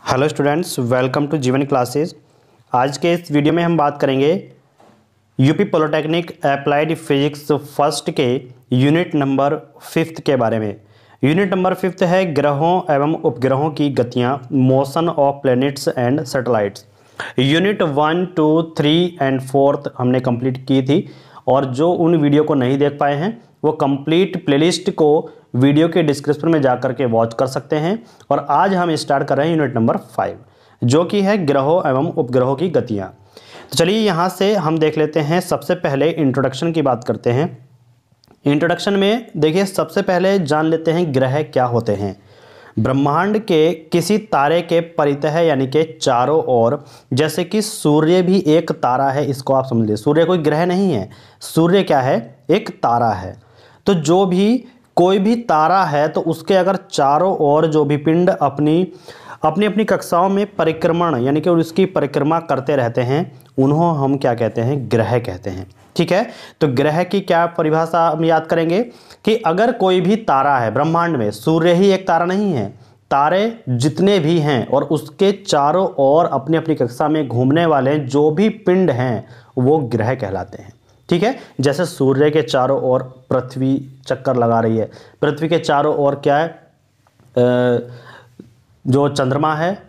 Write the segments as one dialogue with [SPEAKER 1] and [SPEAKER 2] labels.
[SPEAKER 1] Hello students, welcome to जीवन classes. आज के इस वीडियो में हम बात करेंगे UP polytechnic applied physics first के यूनिट नंबर 5 के बारे में। यूनिट नंबर 5 है ग्रहों एवं उपग्रहों की गतियां, motion of planets and satellites. Unit 1, 2, 3 and 4 हमने कंप्लीट की थी, और जो उन वीडियो को नहीं देख पाए हैं वो कंप्लीट प्लेलिस्ट को वीडियो के डिस्क्रिप्शन में जाकर के वॉच कर सकते हैं। और आज हम स्टार्ट कर रहे हैं यूनिट नंबर 5, जो कि है ग्रहों एवं उपग्रहों की गतियां। तो चलिए यहाँ से हम देख लेते हैं। सबसे पहले इंट्रोडक्शन की बात करते हैं। इंट्रोडक्शन में देखिए, सबसे पहले जान लेते हैं ग्रह क्या होते हैं। ब्रह्मांड के किसी तारे के परितः यानी कि चारों ओर, जैसे कि सूर्य भी एक तारा है, इसको आप समझ लीजिए। सूर्य कोई ग्रह नहीं है, सूर्य क्या है, एक तारा है। तो जो भी कोई भी तारा है तो उसके अगर चारों ओर जो भी पिंड अपनी अपनी कक्षाओं में परिक्रमण यानी कि उसकी परिक्रमा करते रहते हैं, उन्हों हम क्या कहते हैं, ग्रह कहते हैं। ठीक है, तो ग्रह की क्या परिभाषा हम याद करेंगे कि अगर कोई भी तारा है ब्रह्मांड में, सूर्य ही एक तारा नहीं है, तारे जितने भी हैं और उसके चारों ओर अपनी अपनी कक्षा में घूमने वाले जो भी पिंड हैं वो ग्रह कहलाते हैं। ठीक है, जैसे सूर्य के चारों ओर पृथ्वी चक्कर लगा रही है, पृथ्वी के चारों ओर क्या है, जो चंद्रमा है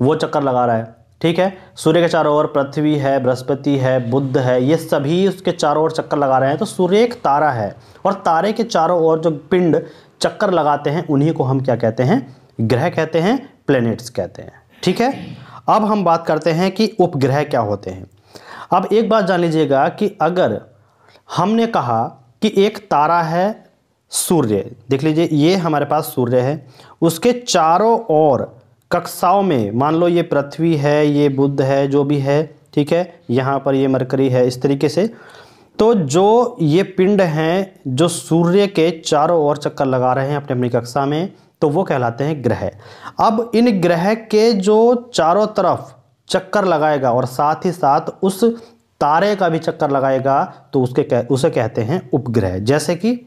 [SPEAKER 1] वो चक्कर लगा रहा है। ठीक है, सूर्य के चारों ओर पृथ्वी है, बृहस्पति है, बुध है, ये सभी उसके चारों ओर चक्कर लगा रहे हैं। तो सूर्य एक तारा है, और तारे के चारों ओर जो पिंड चक्कर लगाते हैं उन्हीं को हम क्या कहते हैं, ग्रह कहते हैं, प्लैनेट्स कहते हैं। ठीक है, अब हम बात करते हैं कि उपग्रह क्या होते हैं। अब एक बात जान लीजिएगा कि अगर हमने कहा कि एक तारा है सूर्य, देख लीजिए ये हमारे पास सूर्य है, उसके चारों ओर कक्षाओं में मान लो ये पृथ्वी है, ये बुध है, जो भी है, ठीक है, यहाँ पर ये मरकरी है, इस तरीके से। तो जो ये पिंड हैं जो सूर्य के चारों ओर चक्कर लगा रहे हैं अपनी अपनी कक्षा में, तो वो कहलाते हैं ग्रह। अब इन ग्रह के जो चारों तरफ चक्कर लगाएगा और साथ ही साथ उस तारे का भी चक्कर लगाएगा, तो उसे कहते हैं उपग्रह। जैसे कि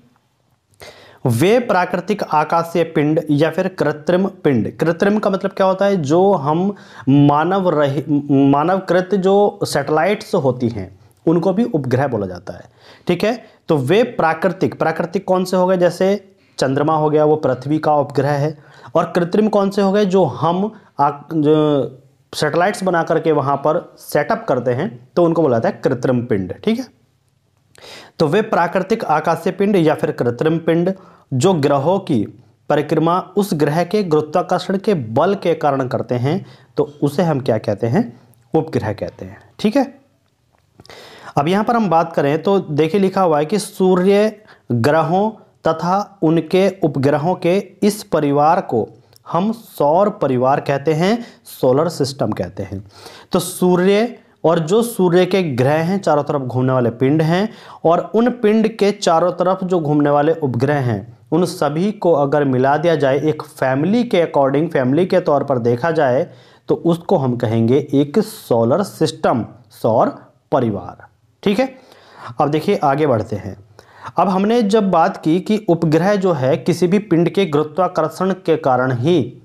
[SPEAKER 1] वे प्राकृतिक आकाशीय पिंड या फिर कृत्रिम पिंड। कृत्रिम का मतलब क्या होता है, जो हम मानवकृत जो सैटेलाइट्स होती हैं उनको भी उपग्रह बोला जाता है। ठीक है, तो वे प्राकृतिक कौन से हो गए, जैसे चंद्रमा हो गया, वो पृथ्वी का उपग्रह है। और कृत्रिम कौन से हो गए, जो हम जो सैटेलाइट्स बना करके वहां पर सेटअप करते हैं, तो उनको बोला जाता है कृत्रिम पिंड। ठीक है, तो वे प्राकृतिक आकाशीय पिंड या फिर कृत्रिम पिंड जो ग्रहों की परिक्रमा उस ग्रह के गुरुत्वाकर्षण के बल के कारण करते हैं, तो उसे हम क्या कहते हैं, उपग्रह कहते हैं। ठीक है, अब यहां पर हम बात करें तो देखिए लिखा हुआ है कि सूर्य ग्रहों तथा उनके उपग्रहों के इस परिवार को हम सौर परिवार कहते हैं, सोलर सिस्टम कहते हैं। तो सूर्य और जो सूर्य के ग्रह हैं, चारों तरफ घूमने वाले पिंड हैं, और उन पिंड के चारों तरफ जो घूमने वाले उपग्रह हैं, उन सभी को अगर मिला दिया जाए एक फैमिली के अकॉर्डिंग, फैमिली के तौर पर देखा जाए, तो उसको हम कहेंगे एक सोलर सिस्टम, सौर परिवार। ठीक है, अब देखिए आगे बढ़ते हैं। अब हमने जब बात की कि उपग्रह जो है किसी भी पिंड के गुरुत्वाकर्षण के कारण ही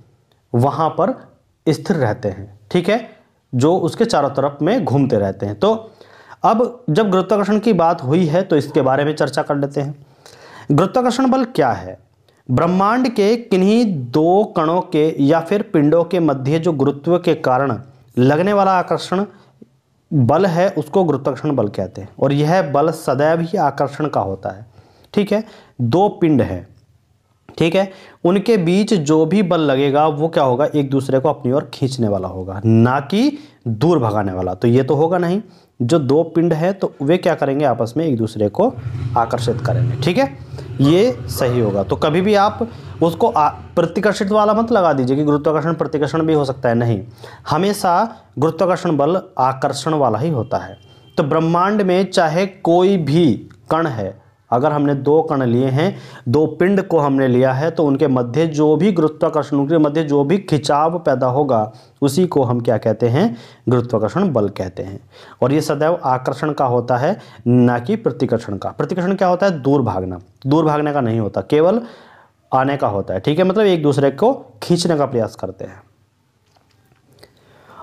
[SPEAKER 1] वहां पर स्थिर रहते हैं। ठीक है, जो उसके चारों तरफ में घूमते रहते हैं। तो अब जब गुरुत्वाकर्षण की बात हुई है तो इसके बारे में चर्चा कर लेते हैं। गुरुत्वाकर्षण बल क्या है? ब्रह्मांड के किन्हीं दो कणों के या फिर पिंडों के मध्य जो गुरुत्व के कारण लगने वाला आकर्षण बल है, उसको गुरुत्वाकर्षण बल कहते हैं। और यह बल सदैव ही आकर्षण का होता है। ठीक है, दो पिंड हैं, ठीक है, उनके बीच जो भी बल लगेगा वो क्या होगा, एक दूसरे को अपनी ओर खींचने वाला होगा, ना कि दूर भगाने वाला। तो ये तो होगा नहीं, जो दो पिंड है तो वे क्या करेंगे, आपस में एक दूसरे को आकर्षित करेंगे। ठीक है, ये सही होगा। तो कभी भी आप उसको प्रतिकर्षित वाला मत लगा दीजिए कि गुरुत्वाकर्षण प्रतिकर्षण भी हो सकता है, नहीं, हमेशा गुरुत्वाकर्षण बल आकर्षण वाला ही होता है। तो ब्रह्मांड में चाहे कोई भी कण है, अगर हमने दो कण लिए हैं, दो पिंड को हमने लिया है, तो उनके मध्य जो भी गुरुत्वाकर्षण, उनके मध्य जो भी खिंचाव पैदा होगा, उसी को हम क्या कहते हैं, गुरुत्वाकर्षण बल कहते हैं। और ये सदैव आकर्षण का होता है, ना कि प्रतिकर्षण का। प्रतिकर्षण क्या होता है, दूर भागना, दूर भागने का नहीं होता, केवल आने का होता है। ठीक है, मतलब एक दूसरे को खींचने का प्रयास करते हैं।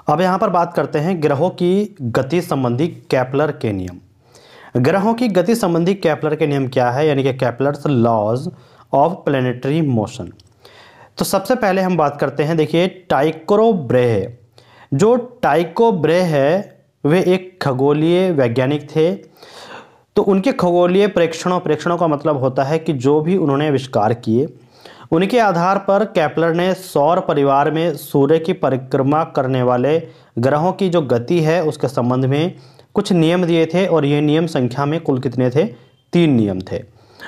[SPEAKER 1] अब यहाँ पर बात करते हैं ग्रहों की गति संबंधी केपलर के नियम। ग्रहों की गति संबंधी केपलर के नियम क्या है, यानी कि Kepler's laws of planetary motion. तो सबसे पहले हम बात करते हैं, देखिए टाइको ब्रेहे। जो टाइको ब्रेहे है वे एक खगोलीय वैज्ञानिक थे। तो उनके खगोलीय प्रेक्षणों का मतलब होता है कि जो भी उन्होंने आविष्कार किए उनके आधार पर केपलर ने सौर परिवार में सूर्य की परिक्रमा करने वाले ग्रहों की जो गति है उसके संबंध में कुछ नियम दिए थे। और ये नियम संख्या में कुल कितने थे? 3 नियम थे।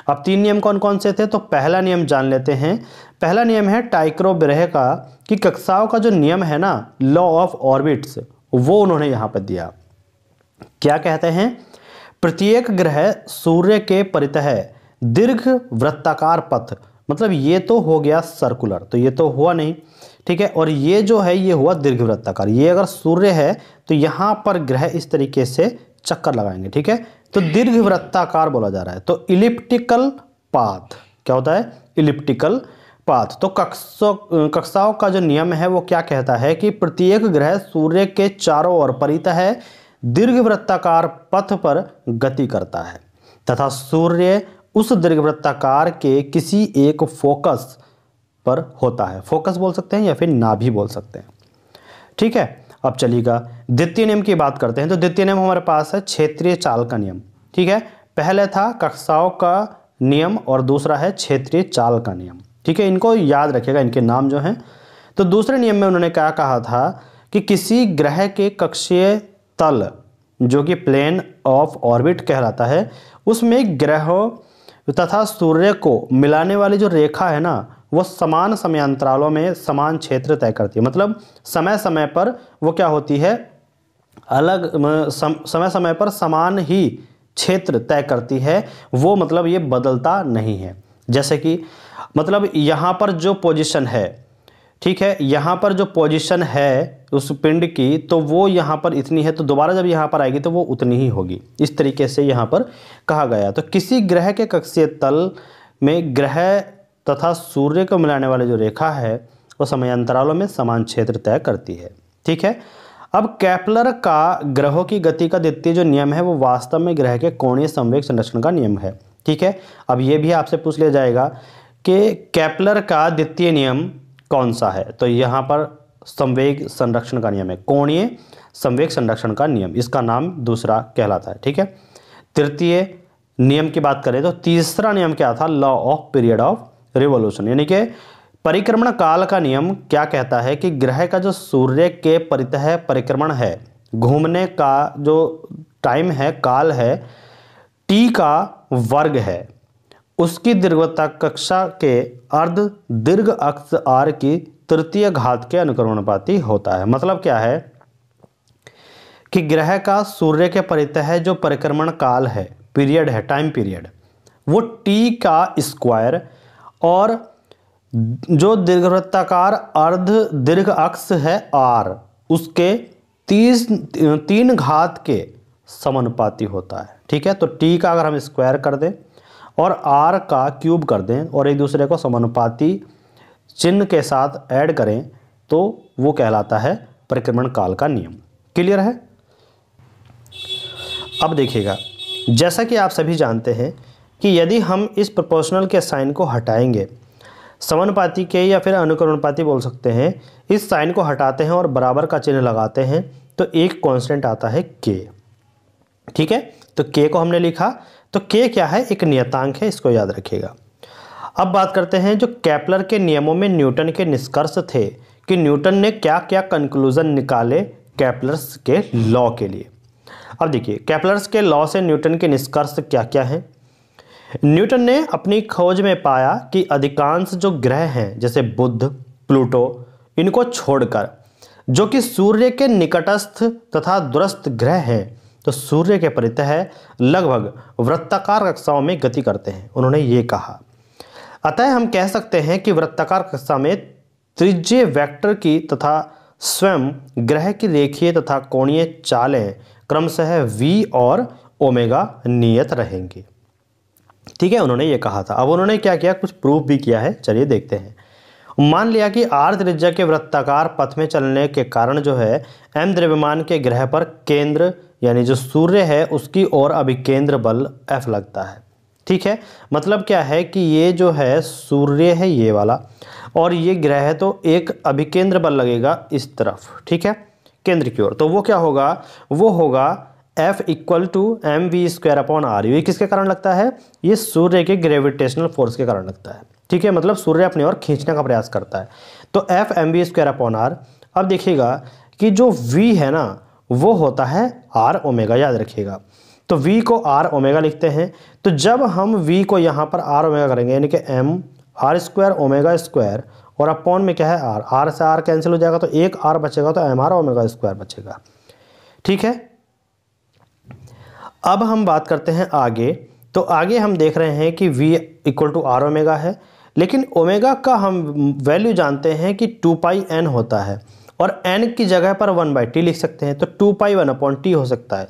[SPEAKER 1] अब 3 नियम कौन कौन से थे? तो पहला नियम जान लेते हैं। पहला नियम है टाइको ब्रेहे का कि कक्षाओं का जो नियम है ना, लॉ ऑफ ऑर्बिट्स, वो उन्होंने यहाँ पर दिया। क्या कहते हैं? प्रत्येक ग्रह सूर्य के परितः दीर्घ वृत्ताकार पथ, मतलब ये तो हो गया सर्कुलर, तो ये तो हुआ नहीं, ठीक है। और ये जो है ये हुआ दीर्घ वृत्ताकार। ये अगर सूर्य है तो यहाँ पर ग्रह इस तरीके से चक्कर लगाएंगे, ठीक है। तो दीर्घ वृत्ताकार बोला जा रहा है। तो इलिप्टिकल पाथ क्या होता है? Elliptical path. तो कक्षाओं का जो नियम है वो क्या कहता है कि प्रत्येक ग्रह सूर्य के चारों ओर परितः दीर्घ वृत्ताकार पथ पर गति करता है तथा सूर्य उस दीर्घ वृत्ताकार के किसी एक फोकस पर होता है। फोकस बोल सकते हैं या फिर नाभि बोल सकते हैं, ठीक है। अब चलिएगा द्वितीय नियम की बात करते हैं। तो द्वितीय नियम हमारे पास है क्षेत्रीय चाल का नियम, ठीक है। पहले था कक्षाओं का नियम और दूसरा है क्षेत्रीय चाल का नियम, ठीक है। इनको याद रखिएगा, इनके नाम जो हैं। तो दूसरे नियम में उन्होंने क्या कहा था कि किसी ग्रह के कक्षीय तल, जो कि प्लेन ऑफ ऑर्बिट कहलाता है, उसमें ग्रहों तथा सूर्य को मिलाने वाली जो रेखा है ना, वो समान समयांतरालों में समान क्षेत्र तय करती है। मतलब समय समय पर वो क्या होती है, अलग समय समय पर समान ही क्षेत्र तय करती है। वो मतलब ये बदलता नहीं है। जैसे कि मतलब यहाँ पर जो पोजीशन है, ठीक है, यहाँ पर जो पोजीशन है उस पिंड की, तो वो यहाँ पर इतनी है, तो दोबारा जब यहाँ पर आएगी तो वो उतनी ही होगी। इस तरीके से यहाँ पर कहा गया। तो किसी ग्रह के कक्षीय तल में ग्रह तथा सूर्य को मिलाने वाली जो रेखा है वो समयांतरालों में समान क्षेत्र तय करती है, ठीक है। अब केपलर का ग्रहों की गति का द्वितीय जो नियम है वो वास्तव में ग्रह के कोणीय संवेग संरक्षण का नियम है, ठीक है। अब ये भी आपसे पूछ लिया जाएगा कि केपलर का द्वितीय नियम कौन सा है। तो यहाँ पर संवेग संरक्षण का नियम है, कोणीय संवेग संरक्षण का नियम, इसका नाम दूसरा कहलाता है, ठीक है। तृतीय नियम की बात करें तो तीसरा नियम क्या था? Law of period of revolution, यानी कि परिक्रमण काल का नियम क्या कहता है कि ग्रह का जो सूर्य के परितः परिक्रमण है, घूमने का जो टाइम है, काल है, टी का वर्ग है, उसकी दीर्घता कक्षा के अर्ध दीर्घ अक्ष आर की तृतीय घात के अनुक्रमणानुपाती होता है। मतलब क्या है कि ग्रह का सूर्य के परितः जो परिक्रमण काल है, पीरियड है, टाइम पीरियड, वो टी का स्क्वायर और जो दीर्घवृत्ताकार अर्ध दीर्घ अक्ष है आर, उसके 3 घात के समानुपाती होता है, ठीक है। तो टी का अगर हम स्क्वायर कर दें और आर का क्यूब कर दें और एक दूसरे को समानुपाती चिन्ह के साथ ऐड करें तो वो कहलाता है परिक्रमण काल का नियम। क्लियर है? अब देखिएगा, जैसा कि आप सभी जानते हैं कि यदि हम इस प्रोपोर्शनल के साइन को हटाएंगे, समानुपाती के या फिर अनुक्रमणानुपाती बोल सकते हैं, इस साइन को हटाते हैं और बराबर का चिन्ह लगाते हैं तो एक कांस्टेंट आता है के, ठीक है। तो के को हमने लिखा, तो के क्या है? एक नियतांक है, इसको याद रखिएगा। अब बात करते हैं जो केपलर के नियमों में न्यूटन के निष्कर्ष थे कि न्यूटन ने क्या क्या कंक्लूजन निकाले केपलर्स के लॉ के लिए। अब देखिए केपलर्स के लॉ से न्यूटन के निष्कर्ष क्या क्या हैं। न्यूटन ने अपनी खोज में पाया कि अधिकांश जो ग्रह हैं जैसे बुध, प्लूटो, इनको छोड़कर जो कि सूर्य के निकटस्थ तथा दूरस्थ ग्रह हैं, तो सूर्य के परितः लगभग वृत्ताकार कक्षाओं में गति करते हैं, उन्होंने ये कहा। अतः हम कह सकते हैं कि वृत्ताकार कक्षा में त्रिज्यीय वेक्टर की तथा स्वयं ग्रह की रेखीय तथा कोणीय चालें क्रमशः v और ओमेगा नियत रहेंगी, ठीक है, उन्होंने ये कहा था। अब उन्होंने क्या किया, कुछ प्रूफ भी किया है, चलिए देखते हैं। मान लिया कि r त्रिज्या के वृत्ताकार पथ में चलने के कारण जो है m द्रव्यमान के ग्रह पर केंद्र यानी जो सूर्य है उसकी ओर अभिकेंद्र बल F लगता है। ठीक है, मतलब क्या है कि ये जो है सूर्य है ये वाला और ये ग्रह है, तो एक अभिकेंद्र बल लगेगा इस तरफ, ठीक है, केंद्र की ओर। तो वो क्या होगा, वो होगा F equal to mv² upon r। ये किसके कारण लगता है, ये सूर्य के ग्रेविटेशनल फोर्स के कारण लगता है। ठीक है, मतलब सूर्य अपनी ओर खींचने का प्रयास करता है, तो F mv² अपॉन r। अब देखिएगा कि जो v है ना वो होता है r ओमेगा, याद रखिएगा। तो v को r ओमेगा लिखते हैं, तो जब हम v को यहाँ पर r ओमेगा करेंगे यानी कि m r² ओमेगा स्क्वायर और अपॉन में क्या है r, r से r कैंसिल हो जाएगा तो एक r बचेगा, तो mr ओमेगा स्क्वायर बचेगा। ठीक है, अब हम बात करते हैं आगे। तो आगे हम देख रहे हैं कि v equal to r omega है, लेकिन ओमेगा का हम वैल्यू जानते हैं कि 2 पाई n होता है और n की जगह पर 1/t लिख सकते हैं, तो 2 पाई 1/t हो सकता है।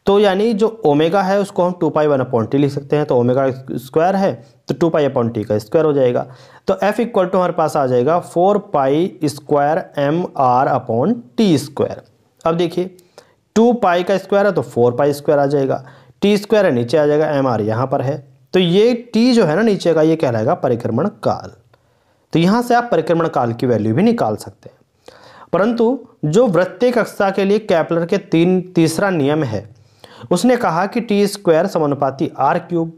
[SPEAKER 1] तो यानी जो ओमेगा है उसको हम 2 पाई 1/t लिख सकते हैं, तो ओमेगा स्क्वायर है तो 2 पाई अपॉन टी का स्क्वायर हो जाएगा। तो f इक्वल टू हमारे पास आ जाएगा 4 pi square mr upon T square. अब देखिए 2 पाई का स्क्वायर है तो 4 पाई स्क्वायर आ जाएगा, टी स्क्वायर है नीचे आ जाएगा, mr यहाँ पर है, तो ये t जो है ना नीचे का ये कहलाएगा परिक्रमण काल। तो यहाँ से आप परिक्रमण काल की वैल्यू भी निकाल सकते हैं। परंतु जो वृत्तीय कक्षा के लिए केपलर के तीसरा नियम है उसने कहा कि टी स्क्वायर समानुपाती r क्यूब,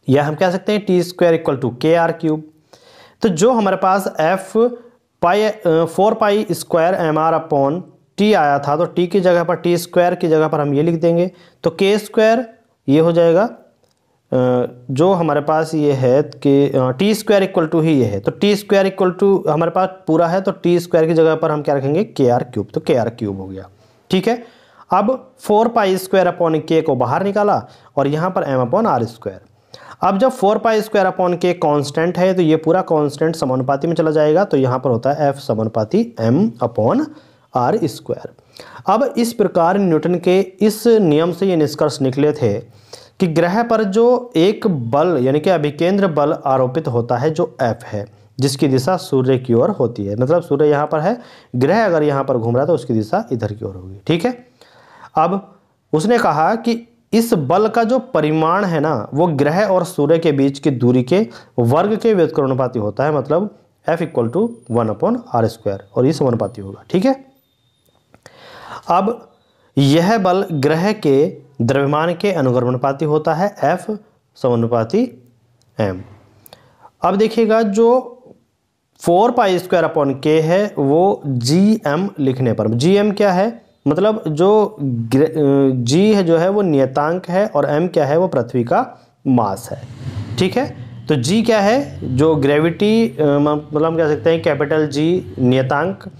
[SPEAKER 1] या हम कह सकते हैं T square equal to KR cube. तो जो हमारे पास f 4 pi square mr upon T आया था, तो टी की जगह पर टी स्क्वायर की जगह पर हम ये लिख देंगे, तो k स्क्वायर ये हो जाएगा, जो हमारे पास ये है कि टी स्क्वायर इक्वल टू ही ये है, तो टी स्क्वायर इक्वल टू हमारे पास पूरा है, तो टी स्क्वायर की जगह पर हम क्या रखेंगे KR क्यूब, तो KR क्यूब हो गया। ठीक है, अब 4 पाई स्क्वायर अपॉन k को बाहर निकाला और यहाँ पर m अपॉन r स्क्वायर। अब जब 4 pi square upon k constant है तो ये पूरा कांस्टेंट समानुपाती में चला जाएगा, तो यहाँ पर होता है f समानुपाती m अपॉन r स्क्वायर। अब इस प्रकार न्यूटन के इस नियम से ये निष्कर्ष निकले थे कि ग्रह पर जो एक बल यानी कि अभिकेंद्र बल आरोपित होता है जो F है, जिसकी दिशा सूर्य की ओर होती है, मतलब सूर्य यहाँ पर है, ग्रह अगर यहाँ पर घूम रहा है तो उसकी दिशा इधर की ओर होगी। ठीक है, अब उसने कहा कि इस बल का जो परिमाण है ना वो ग्रह और सूर्य के बीच की दूरी के वर्ग के व्युत्क्रमानुपाती होता है, मतलब F equal to 1/r square, और ये समानुपाती होगा। ठीक है, अब यह बल ग्रह के द्रव्यमान के अनुगमनानुपाती होता है, F समानुपाती m। अब देखिएगा जो 4 पाई स्क्वायर अपॉन k है वो gm लिखने पर, gm क्या है, मतलब जो g है जो है वो नियतांक है और m क्या है वो पृथ्वी का मास है। ठीक है, तो g क्या है, जो ग्रेविटी मतलब हम कह सकते हैं कैपिटल G नियतांक,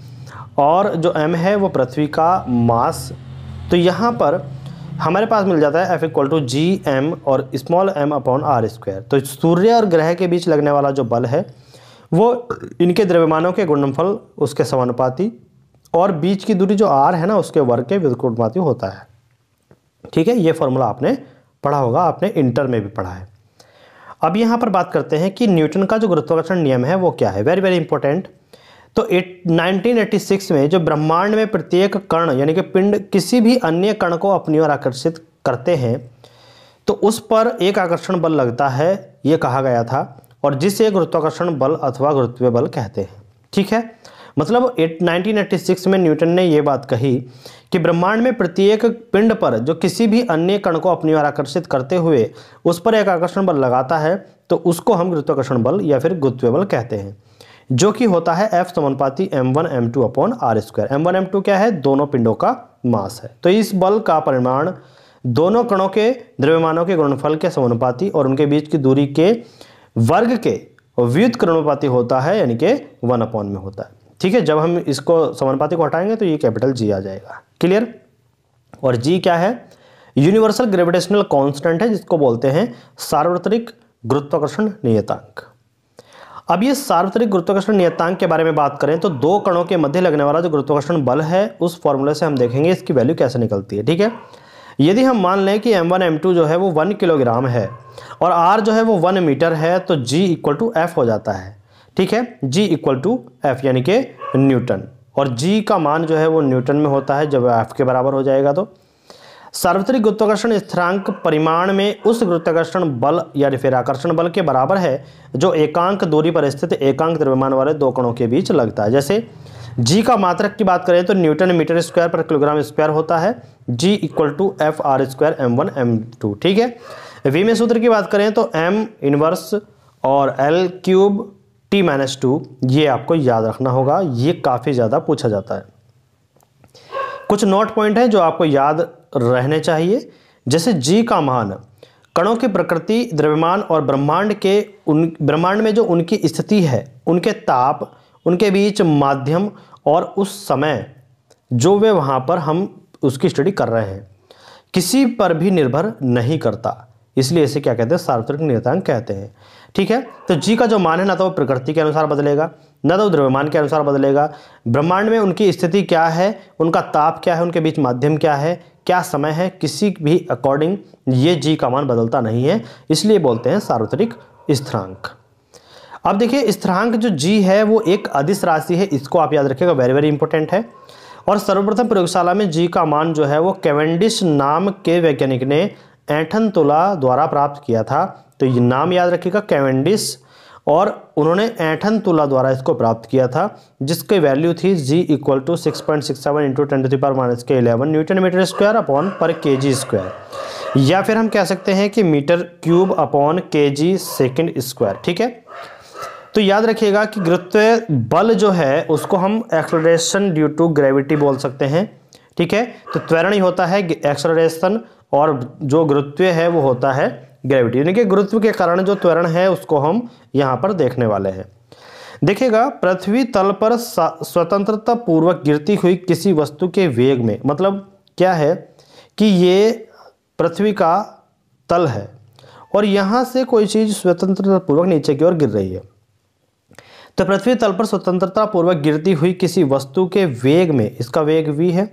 [SPEAKER 1] और जो m है वो पृथ्वी का मास। तो यहाँ पर हमारे पास मिल जाता है F इक्वल टू GM और small m upon r square. तो सूर्य और ग्रह के बीच लगने वाला जो बल है वो इनके द्रव्यमानों के गुणनफल उसके समानुपाती और बीच की दूरी जो r है ना उसके वर्ग के व्युत्क्रमानुपाती होता है। ठीक है, ये फॉर्मूला आपने पढ़ा होगा, आपने इंटर में भी पढ़ा है। अब यहाँ पर बात करते हैं कि न्यूटन का जो गुरुत्वाकर्षण नियम है वो क्या है, वेरी वेरी इंपॉर्टेंट। तो 1986 में जो ब्रह्मांड में प्रत्येक कण यानी कि पिंड किसी भी अन्य कण को अपनी ओर आकर्षित करते हैं तो उस पर एक आकर्षण बल लगता है, ये कहा गया था, और जिसे गुरुत्वाकर्षण बल अथवा गुरुत्वीय बल कहते हैं। ठीक है, मतलब 1986 में न्यूटन ने ये बात कही कि ब्रह्मांड में प्रत्येक पिंड पर जो किसी भी अन्य कण को अपनी ओर आकर्षित करते हुए उस पर एक आकर्षण बल लगाता है तो उसको हम गुरुत्वाकर्षण बल या फिर गुरुत्वीय बल कहते हैं, जो कि होता है F समानुपाती m1 m2 upon r square. m1 m2 क्या है, दोनों पिंडों का मास है। तो इस बल का परिमाण दोनों कणों के द्रव्यमानों के गुणनफल के समानुपाती और उनके बीच की दूरी के वर्ग के व्युत्क्रमानुपाती होता है, यानी कि 1 में होता है। ठीक है, जब हम इसको समानुपाती को हटाएंगे तो ये कैपिटल G आ जाएगा। क्लियर, और G क्या है, यूनिवर्सल ग्रेविटेशनल कांस्टेंट है, जिसको बोलते हैं सार्वत्रिक गुरुत्वाकर्षण नियतांक। अब ये सार्वत्रिक गुरुत्वाकर्षण नियतांक के बारे में बात करें तो दो कणों के मध्य लगने वाला जो गुरुत्वाकर्षण बल है उस फॉर्मूले से हम देखेंगे इसकी वैल्यू कैसे निकलती है। ठीक है, यदि हम मान लें कि m1 m2 जो है वो 1 किलोग्राम है और r जो है वो 1 मीटर है तो g इक्वल टू F हो जाता है। ठीक है, G इक्वल टू F यानी कि न्यूटन, और G का मान जो है वो न्यूटन में होता है जब F के बराबर हो जाएगा। तो सार्वत्रिक गुरुत्वाकर्षण स्थिरांक परिमाण में उस गुरुत्वाकर्षण बल या फिर आकर्षण बल के बराबर है जो एकांक दूरी पर स्थित एकांक द्रव्यमान वाले दो कणों के बीच लगता है। जैसे G का मात्रक की बात करें तो न्यूटन मीटर स्क्वायर पर किलोग्राम स्क्वायर होता है, G equal to F R square M1 M2, ठीक है। V में सूत्र की बात करें तो M इनवर्स और L क्यूब T-2, ये आपको याद रखना होगा, ये काफ़ी ज़्यादा पूछा जाता है। कुछ नोट पॉइंट हैं जो आपको याद रहने चाहिए, जैसे G का मान कणों की प्रकृति, द्रव्यमान और ब्रह्मांड में जो उनकी स्थिति है, उनके ताप, उनके बीच माध्यम और उस समय जो वे वहाँ पर हम उसकी स्टडी कर रहे हैं, किसी पर भी निर्भर नहीं करता, इसलिए इसे क्या कहते हैं, सार्वत्रिक नियतांक कहते हैं, ठीक है। तो G का जो मान है ना तो वो प्रकृति के अनुसार बदलेगा, ना तो द्रव्यमान के अनुसार बदलेगा, ब्रह्मांड में उनकी स्थिति क्या है, उनका ताप क्या है, उनके बीच माध्यम क्या है, क्या समय है, किसी भी अकॉर्डिंग ये G का मान बदलता नहीं है, इसलिए बोलते हैं सार्वत्रिक स्थिरांक। अब देखिए स्थिरांक जो G है वो एक अदिश राशि है, इसको आप याद रखिएगा, वेरी वेरी इंपॉर्टेंट है। और सर्वप्रथम प्रयोगशाला में G का मान जो है वो कैवेंडिश नाम के वैज्ञानिक ने ऐंठन तुला द्वारा प्राप्त किया था। तो ये नाम याद रखिएगा, कैवेंडिश, और उन्होंने ऐंठन तुला द्वारा इसको प्राप्त किया था, जिसकी वैल्यू थी G equal to 6.67 into 10⁻⁻11 newton metre square upon पर kg स्क्वायर, या फिर हम कह सकते हैं कि metre cube upon kg second square, ठीक है। तो याद रखिएगा कि गुरुत्व बल जो है उसको हम एक्सेलरेशन ड्यू टू ग्रेविटी बोल सकते हैं, ठीक है। तो त्वरण ही होता है एक्सेलरेशन, और जो गुरुत्व है वो होता है ग्रेविटी, यानी कि गुरुत्व के कारण जो त्वरण है उसको हम यहाँ पर देखने वाले हैं। देखिएगा, पृथ्वी तल पर स्वतंत्रता पूर्वक गिरती हुई किसी वस्तु के वेग में, मतलब क्या है कि ये पृथ्वी का तल है और यहाँ से कोई चीज़ स्वतंत्रता पूर्वक नीचे की ओर गिर रही है, तो पृथ्वी तल पर स्वतंत्रता पूर्वक गिरती हुई किसी वस्तु के वेग में, इसका वेग v है,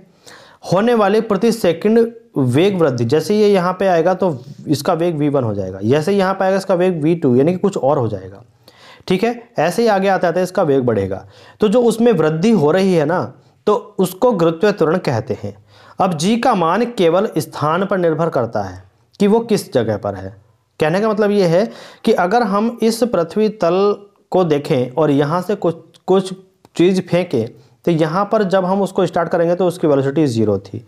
[SPEAKER 1] होने वाली प्रति सेकंड वेग वृद्धि, जैसे ये यहाँ पे आएगा तो इसका वेग v1 हो जाएगा, जैसे यहाँ पे आएगा इसका वेग v2 यानी कि कुछ और हो जाएगा, ठीक है। ऐसे ही आगे आते आते इसका वेग बढ़ेगा, तो जो उसमें वृद्धि हो रही है ना तो उसको गुरुत्व त्वरण कहते हैं। अब G का मान केवल स्थान पर निर्भर करता है कि वो किस जगह पर है। कहने का मतलब ये है कि अगर हम इस पृथ्वी तल को देखें और यहाँ से कुछ चीज़ फेंकें, तो यहाँ पर जब हम उसको स्टार्ट करेंगे तो उसकी वेलोसिटी 0 थी,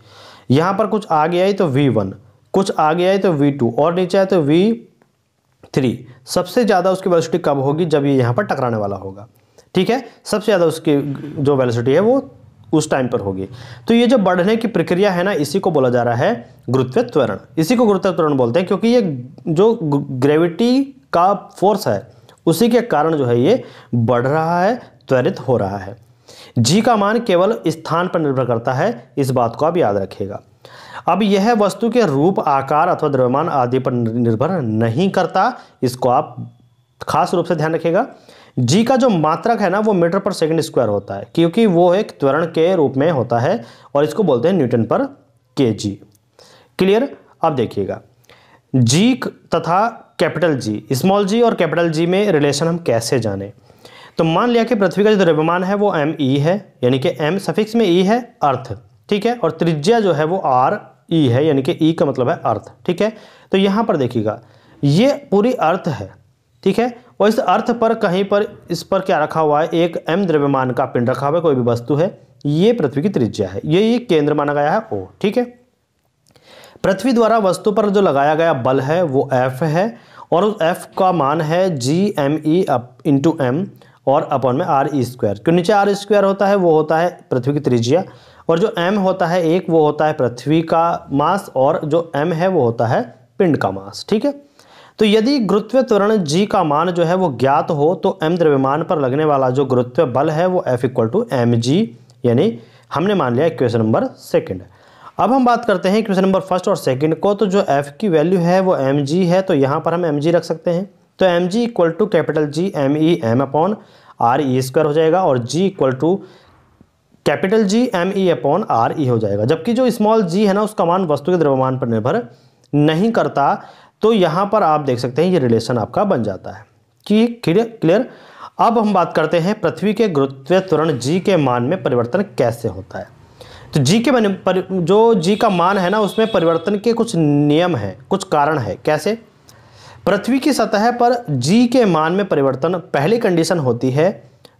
[SPEAKER 1] यहाँ पर कुछ आगे आई तो v1, कुछ आगे आई तो v2 और नीचे आए तो v3। सबसे ज़्यादा उसकी वेलोसिटी कब होगी, जब ये यहाँ पर टकराने वाला होगा, ठीक है। सबसे ज़्यादा उसकी जो वेलोसिटी है वो उस टाइम पर होगी। तो ये जो बढ़ने की प्रक्रिया है ना, इसी को बोला जा रहा है गुरुत्व त्वरण, इसी को गुरुत्व त्वरण बोलते हैं, क्योंकि ये जो ग्रेविटी का फोर्स है उसी के कारण जो है ये बढ़ रहा है, त्वरित हो रहा है। G का मान केवल स्थान पर निर्भर करता है, इस बात को आप याद रखिएगा। अब यह वस्तु के रूप, आकार अथवा द्रव्यमान आदि पर निर्भर नहीं करता, इसको आप खास रूप से ध्यान रखिएगा। G का जो मात्रक है ना वो मीटर पर सेकंड स्क्वायर होता है, क्योंकि वो एक त्वरण के रूप में होता है और इसको बोलते हैं न्यूटन पर kg। क्लियर। अब देखिएगा G तथा कैपिटल G, स्मॉल g और कैपिटल G में रिलेशन हम कैसे जाने। तो मान लिया कि पृथ्वी का जो द्रव्यमान है वो me है, यानी कि m सफिक्स में e है, अर्थ, ठीक है, और त्रिज्या जो है वो re है, यानी कि e का मतलब है अर्थ, ठीक है। तो यहाँ पर देखिएगा ये पूरी अर्थ है, ठीक है, और इस अर्थ पर कहीं पर इस पर क्या रखा हुआ है, एक m द्रव्यमान का पिंड रखा हुआ है, कोई भी वस्तु है, ये पृथ्वी की त्रिज्या है, ये केंद्र माना गया है O, ठीक है। पृथ्वी द्वारा वस्तु पर जो लगाया गया बल है वो F है, और उस F का मान है G इंटू m और अपॉन में RE स्क्वायर, क्यों नीचे R स्क्वायर होता है, वो होता है पृथ्वी की त्रिज्या, और जो m होता है एक, वो होता है पृथ्वी का मास, और जो m है वो होता है पिंड का मास, ठीक है। तो यदि गुरुत्व त्वरण G का मान जो है वो ज्ञात हो तो m द्रव्यमान पर लगने वाला जो गुरुत्व बल है वो F इक्वल टू mg, यानी हमने मान लिया इक्वेशन नंबर सेकंड। अब हम बात करते हैं इक्वेशन नंबर फर्स्ट और सेकंड को। तो जो F की वैल्यू है वो mg है, तो यहाँ पर हम mg रख सकते हैं। तो mg equal to capital G me m upon RE square हो जाएगा, और G equal to capital G me upon RE हो जाएगा। जबकि जो स्मॉल g है ना उसका मान वस्तु के द्रव्यमान पर निर्भर नहीं करता, तो यहाँ पर आप देख सकते हैं ये रिलेशन आपका बन जाता है कि क्लियर। अब हम बात करते हैं पृथ्वी के गुरुत्वीय त्वरण g के मान में परिवर्तन कैसे होता है। तो g के जो g का मान है ना, उसमें परिवर्तन के कुछ नियम हैं, कुछ कारण है। कैसे? पृथ्वी की सतह पर g के मान में परिवर्तन, पहली कंडीशन होती है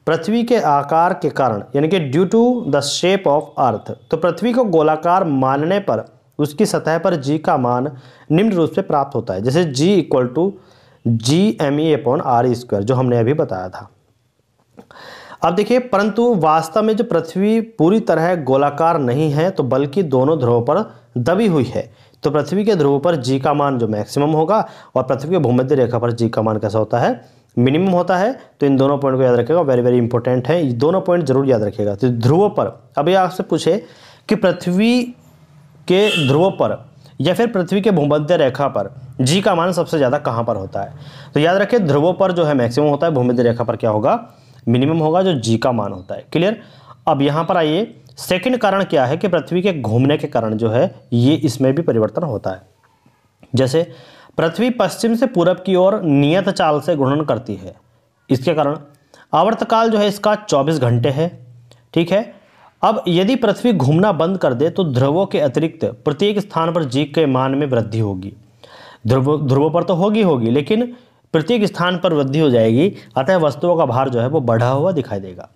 [SPEAKER 1] पृथ्वी के आकार के कारण, यानी कि due to the shape of earth. तो पृथ्वी को गोलाकार मानने पर उसकी सतह पर g का मान निम्न रूप से प्राप्त होता है, जैसे g इक्वल टू GME/RE², जो हमने अभी बताया था। अब देखिए, परंतु वास्तव में जो पृथ्वी पूरी तरह गोलाकार नहीं है, तो बल्कि दोनों ध्रुवों पर दबी हुई है। तो पृथ्वी के ध्रुव पर g का मान जो मैक्सिमम होगा और पृथ्वी के भूमध्य रेखा पर g का मान कैसा होता है, मिनिमम होता है। तो इन दोनों पॉइंट को याद रखिएगा, वेरी वेरी इंपॉर्टेंट है, ये दोनों पॉइंट जरूर याद रखिएगा। तो ध्रुवों पर, अभी आपसे पूछे कि पृथ्वी के ध्रुवों पर या फिर पृथ्वी के भूमध्य रेखा पर g का मान सबसे ज़्यादा कहाँ पर होता है, तो याद रखिए ध्रुवों पर जो है मैक्सिमम होता है, भूमध्य रेखा पर क्या होगा, मिनिमम होगा, जो g का मान होता है। क्लियर? अब यहाँ पर आइए, सेकंड कारण क्या है कि पृथ्वी के घूमने के कारण जो है ये इसमें भी परिवर्तन होता है। जैसे पृथ्वी पश्चिम से पूरब की ओर नियत चाल से घूर्णन करती है, इसके कारण आवर्तकाल जो है इसका 24 घंटे है। ठीक है। अब यदि पृथ्वी घूमना बंद कर दे तो ध्रुवों के अतिरिक्त प्रत्येक स्थान पर g के मान में वृद्धि होगी। ध्रुवों पर तो होगी, लेकिन प्रत्येक स्थान पर वृद्धि हो जाएगी, अतः वस्तुओं का भार जो है वो बढ़ा हुआ दिखाई देगा।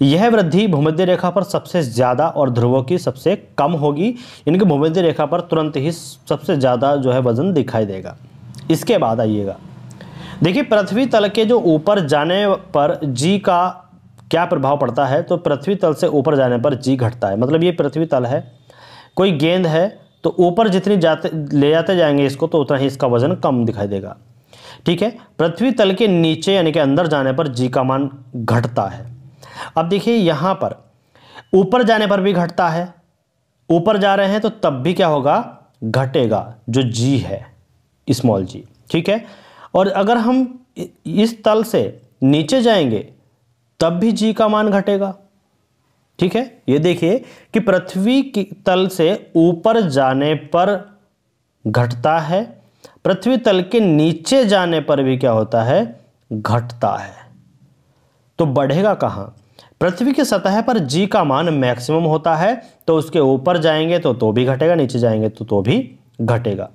[SPEAKER 1] यह वृद्धि भूमध्य रेखा पर सबसे ज़्यादा और ध्रुवों की सबसे कम होगी, यानी कि भूमध्य रेखा पर तुरंत ही सबसे ज़्यादा जो है वजन दिखाई देगा। इसके बाद आइएगा, देखिए पृथ्वी तल के जो ऊपर जाने पर g का क्या प्रभाव पड़ता है। तो पृथ्वी तल से ऊपर जाने पर g घटता है। मतलब ये पृथ्वी तल है, कोई गेंद है, तो ऊपर जितनी ले जाते जाएंगे इसको, तो उतना ही इसका वजन कम दिखाई देगा। ठीक है। पृथ्वी तल के नीचे यानी कि अंदर जाने पर g का मान घटता है। अब देखिए यहाँ पर ऊपर जाने पर भी घटता है, ऊपर जा रहे हैं तो तब भी क्या होगा, घटेगा, जो g है, स्मॉल g। ठीक है। और अगर हम इस तल से नीचे जाएंगे तब भी g का मान घटेगा। ठीक है। ये देखिए कि पृथ्वी की तल से ऊपर जाने पर घटता है, पृथ्वी तल के नीचे जाने पर भी क्या होता है, घटता है। तो बढ़ेगा कहां, पृथ्वी की सतह पर g का मान मैक्सिमम होता है, तो उसके ऊपर जाएंगे तो भी घटेगा, नीचे जाएंगे तो भी घटेगा।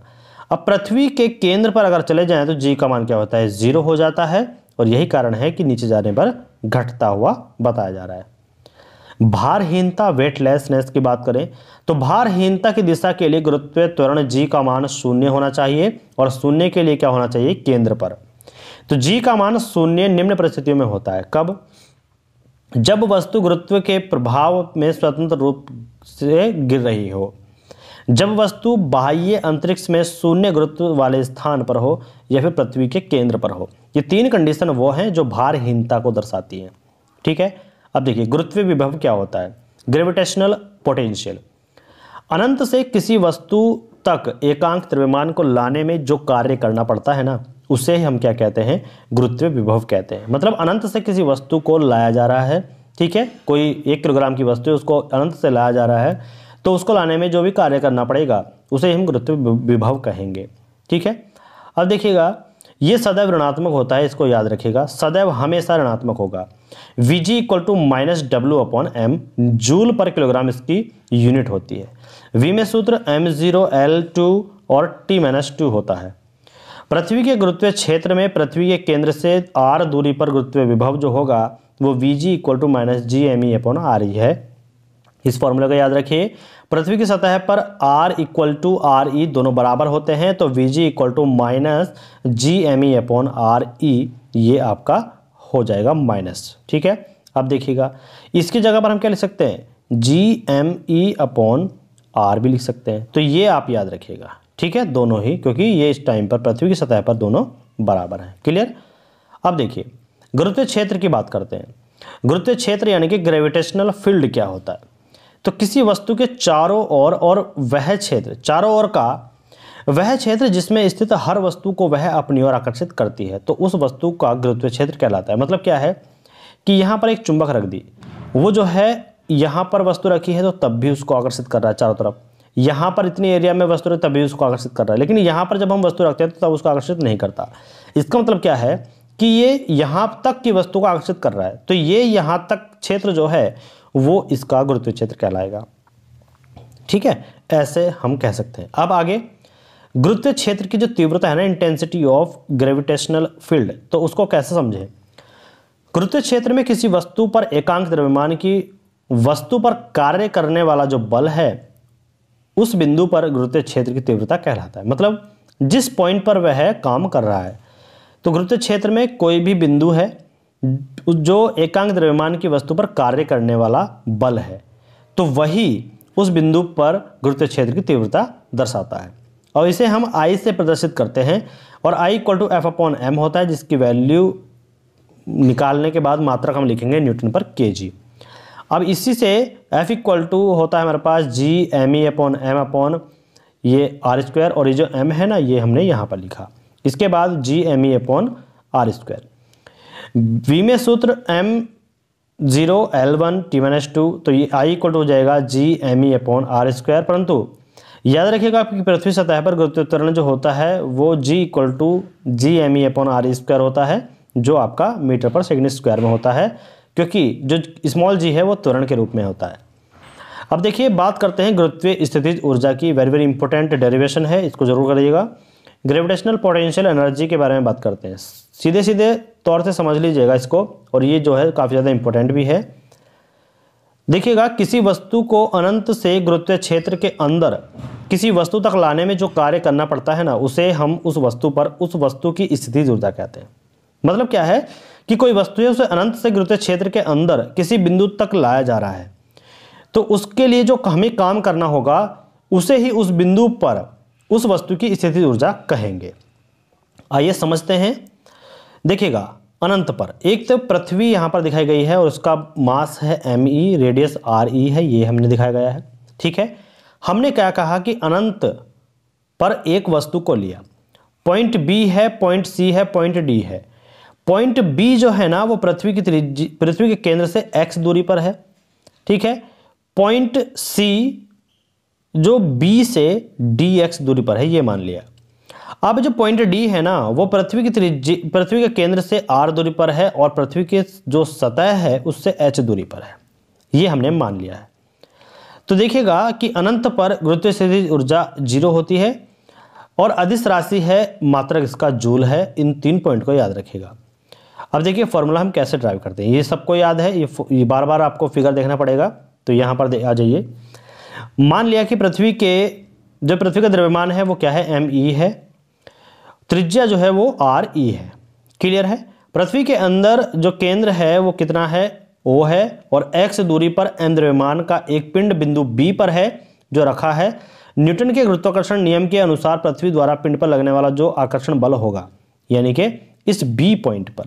[SPEAKER 1] अब पृथ्वी के केंद्र पर अगर चले जाएं तो g का मान क्या होता है, 0 हो जाता है, और यही कारण है कि नीचे जाने पर घटता हुआ बताया जा रहा है। भारहीनता, वेटलेसनेस की बात करें तो भारहीनता की दिशा के लिए गुरुत्वीय त्वरण g का मान 0 होना चाहिए, और 0 के लिए क्या होना चाहिए, केंद्र पर। तो g का मान 0 निम्न परिस्थितियों में होता है। कब? जब वस्तु गुरुत्व के प्रभाव में स्वतंत्र रूप से गिर रही हो, जब वस्तु बाह्य अंतरिक्ष में शून्य गुरुत्व वाले स्थान पर हो, या फिर पृथ्वी के केंद्र पर हो। ये 3 कंडीशन वो हैं जो भारहीनता को दर्शाती हैं। ठीक है। अब देखिए गुरुत्वीय विभव क्या होता है, ग्रेविटेशनल पोटेंशियल। अनंत से किसी वस्तु तक एकांक द्रव्यमान को लाने में जो कार्य करना पड़ता है ना, उसे हम क्या कहते हैं, गुरुत्वीय विभव कहते हैं। मतलब अनंत से किसी वस्तु को लाया जा रहा है। ठीक है। कोई 1 किलोग्राम की वस्तु है, उसको अनंत से लाया जा रहा है, तो उसको लाने में जो भी कार्य करना पड़ेगा उसे हम गुरुत्वीय विभव कहेंगे। ठीक है। अब देखिएगा, ये सदैव ऋणात्मक होता है, इसको याद रखिएगा, सदैव हमेशा ऋणात्मक होगा। Vg equal to -W/m, joule पर किलोग्राम इसकी यूनिट होती है। V में सूत्र m0L2 और T-2 होता है। पृथ्वी के गुरुत्वीय क्षेत्र में पृथ्वी के केंद्र से r दूरी पर गुरुत्वीय विभव जो होगा वो Vg इक्वल टू -GME/RE है। इस फॉर्मूले को याद रखिए। पृथ्वी की सतह पर r इक्वल टू RE दोनों बराबर होते हैं, तो Vg इक्वल टू -GME/RE ये आपका हो जाएगा माइनस। ठीक है। अब देखिएगा, इसकी जगह पर हम क्या लिख सकते हैं, GME/R भी लिख सकते हैं। तो ये आप याद रखिएगा। ठीक है, दोनों ही, क्योंकि ये इस टाइम पर पृथ्वी की सतह पर दोनों बराबर हैं। क्लियर? अब देखिए गुरुत्वीय क्षेत्र की बात करते हैं। गुरुत्वीय क्षेत्र यानी कि ग्रेविटेशनल फील्ड क्या होता है। तो किसी वस्तु के चारों ओर और वह क्षेत्र, चारों ओर का वह क्षेत्र जिसमें स्थित हर वस्तु को वह अपनी ओर आकर्षित करती है, तो उस वस्तु का गुरुत्वीय क्षेत्र कहलाता है। मतलब क्या है कि यहाँ पर एक चुंबक रख दी, वो जो है यहाँ पर वस्तु रखी है तो तब भी उसको आकर्षित कर रहा है चारों तरफ। यहाँ पर इतनी एरिया में वस्तु रखी तब भी उसको आकर्षित कर रहा है, लेकिन यहाँ पर जब हम वस्तु रखते हैं तो तब उसको आकर्षित नहीं करता। इसका मतलब क्या है कि ये यहाँ तक की वस्तु को आकर्षित कर रहा है, तो ये यहाँ तक क्षेत्र जो है वो इसका गुरुत्वीय क्षेत्र कहलाएगा। ठीक है, ऐसे हम कह सकते हैं। अब आगे गुरुत्वीय क्षेत्र की जो तीव्रता है ना, इंटेंसिटी ऑफ ग्रेविटेशनल फील्ड, तो उसको कैसे समझें। गुरुत्वीय क्षेत्र में किसी वस्तु पर एकांक द्रव्यमान की वस्तु पर कार्य करने वाला जो बल है उस बिंदु पर गुरुत्वीय क्षेत्र की तीव्रता कहलाता है। मतलब जिस पॉइंट पर वह काम कर रहा है, तो गुरुत्वीय क्षेत्र में कोई भी बिंदु है जो एकांक द्रव्यमान की वस्तु पर कार्य करने वाला बल है, तो वही उस बिंदु पर गुरुत्वीय क्षेत्र की तीव्रता दर्शाता है। और इसे हम I से प्रदर्शित करते हैं, और I = F/m होता है, जिसकी वैल्यू निकालने के बाद मात्रक हम लिखेंगे न्यूटन पर kg। अब इसी से F = होता है हमारे पास G_me/m ये r², और ये जो m है ना ये हमने यहाँ पर लिखा। इसके बाद G_me/r²। v में सूत्र m0L1 T-2, तो ये I = हो जाएगा G_me/r²। परंतु याद रखिएगा कि पृथ्वी सतह पर गुरुत्वीय त्वरण जो होता है वो G = G_me/r² होता है, जो आपका मीटर पर सेकंड स्क्वायर में होता है, क्योंकि जो स्मॉल g है वो त्वरण के रूप में होता है। अब देखिए बात करते हैं गुरुत्वीय स्थितिज ऊर्जा की। वेरी इंपॉर्टेंट डेरिवेशन है, इसको जरूर करिएगा। ग्रेविटेशनल पोटेंशियल एनर्जी के बारे में बात करते हैं। सीधे सीधे तौर से समझ लीजिएगा इसको, और ये जो है काफ़ी ज़्यादा इंपॉर्टेंट भी है। देखिएगा, किसी वस्तु को अनंत से गुरुत्वीय क्षेत्र के अंदर किसी वस्तु तक लाने में जो कार्य करना पड़ता है ना, उसे हम उस वस्तु पर उस वस्तु की स्थितिज ऊर्जा कहते हैं। मतलब क्या है कि कोई वस्तु है, उसे अनंत से गुरुत्वीय क्षेत्र के अंदर किसी बिंदु तक लाया जा रहा है, तो उसके लिए जो हमें काम करना होगा उसे ही उस बिंदु पर उस वस्तु की स्थितिज ऊर्जा कहेंगे। आइए समझते हैं। देखिएगा, अनंत पर एक तो पृथ्वी यहाँ पर दिखाई गई है और उसका मास है me, रेडियस re है, ये हमने दिखाया गया है। ठीक है, हमने क्या कहा कि अनंत पर एक वस्तु को लिया, पॉइंट B है, पॉइंट C है, पॉइंट D है। पॉइंट B जो है ना वो पृथ्वी के केंद्र से x दूरी पर है। ठीक है, पॉइंट C जो B से dx दूरी पर है, ये मान लिया। अब जो पॉइंट D है ना वो पृथ्वी के केंद्र से r दूरी पर है, और पृथ्वी के जो सतह है उससे h दूरी पर है, ये हमने मान लिया है। तो देखिएगा कि अनंत पर गुरुत्वीय स्थितिज ऊर्जा 0 होती है, और अदिश राशि है, मात्रक इसका जूल है। इन 3 पॉइंट को याद रखिएगा। अब देखिए फॉर्मूला हम कैसे ड्राइव करते हैं, ये सबको याद है, ये बार बार आपको फिगर देखना पड़ेगा। तो यहाँ पर आ जाइए। मान लिया कि पृथ्वी का द्रव्यमान है वो क्या है, me है, त्रिज्या जो है वो re है। क्लियर है। पृथ्वी के अंदर जो केंद्र है वो कितना है, O है, और x दूरी पर m द्रव्यमान का एक पिंड बिंदु B पर है जो रखा है। न्यूटन के गुरुत्वाकर्षण नियम के अनुसार पृथ्वी द्वारा पिंड पर लगने वाला जो आकर्षण बल होगा, यानी कि इस B पॉइंट पर।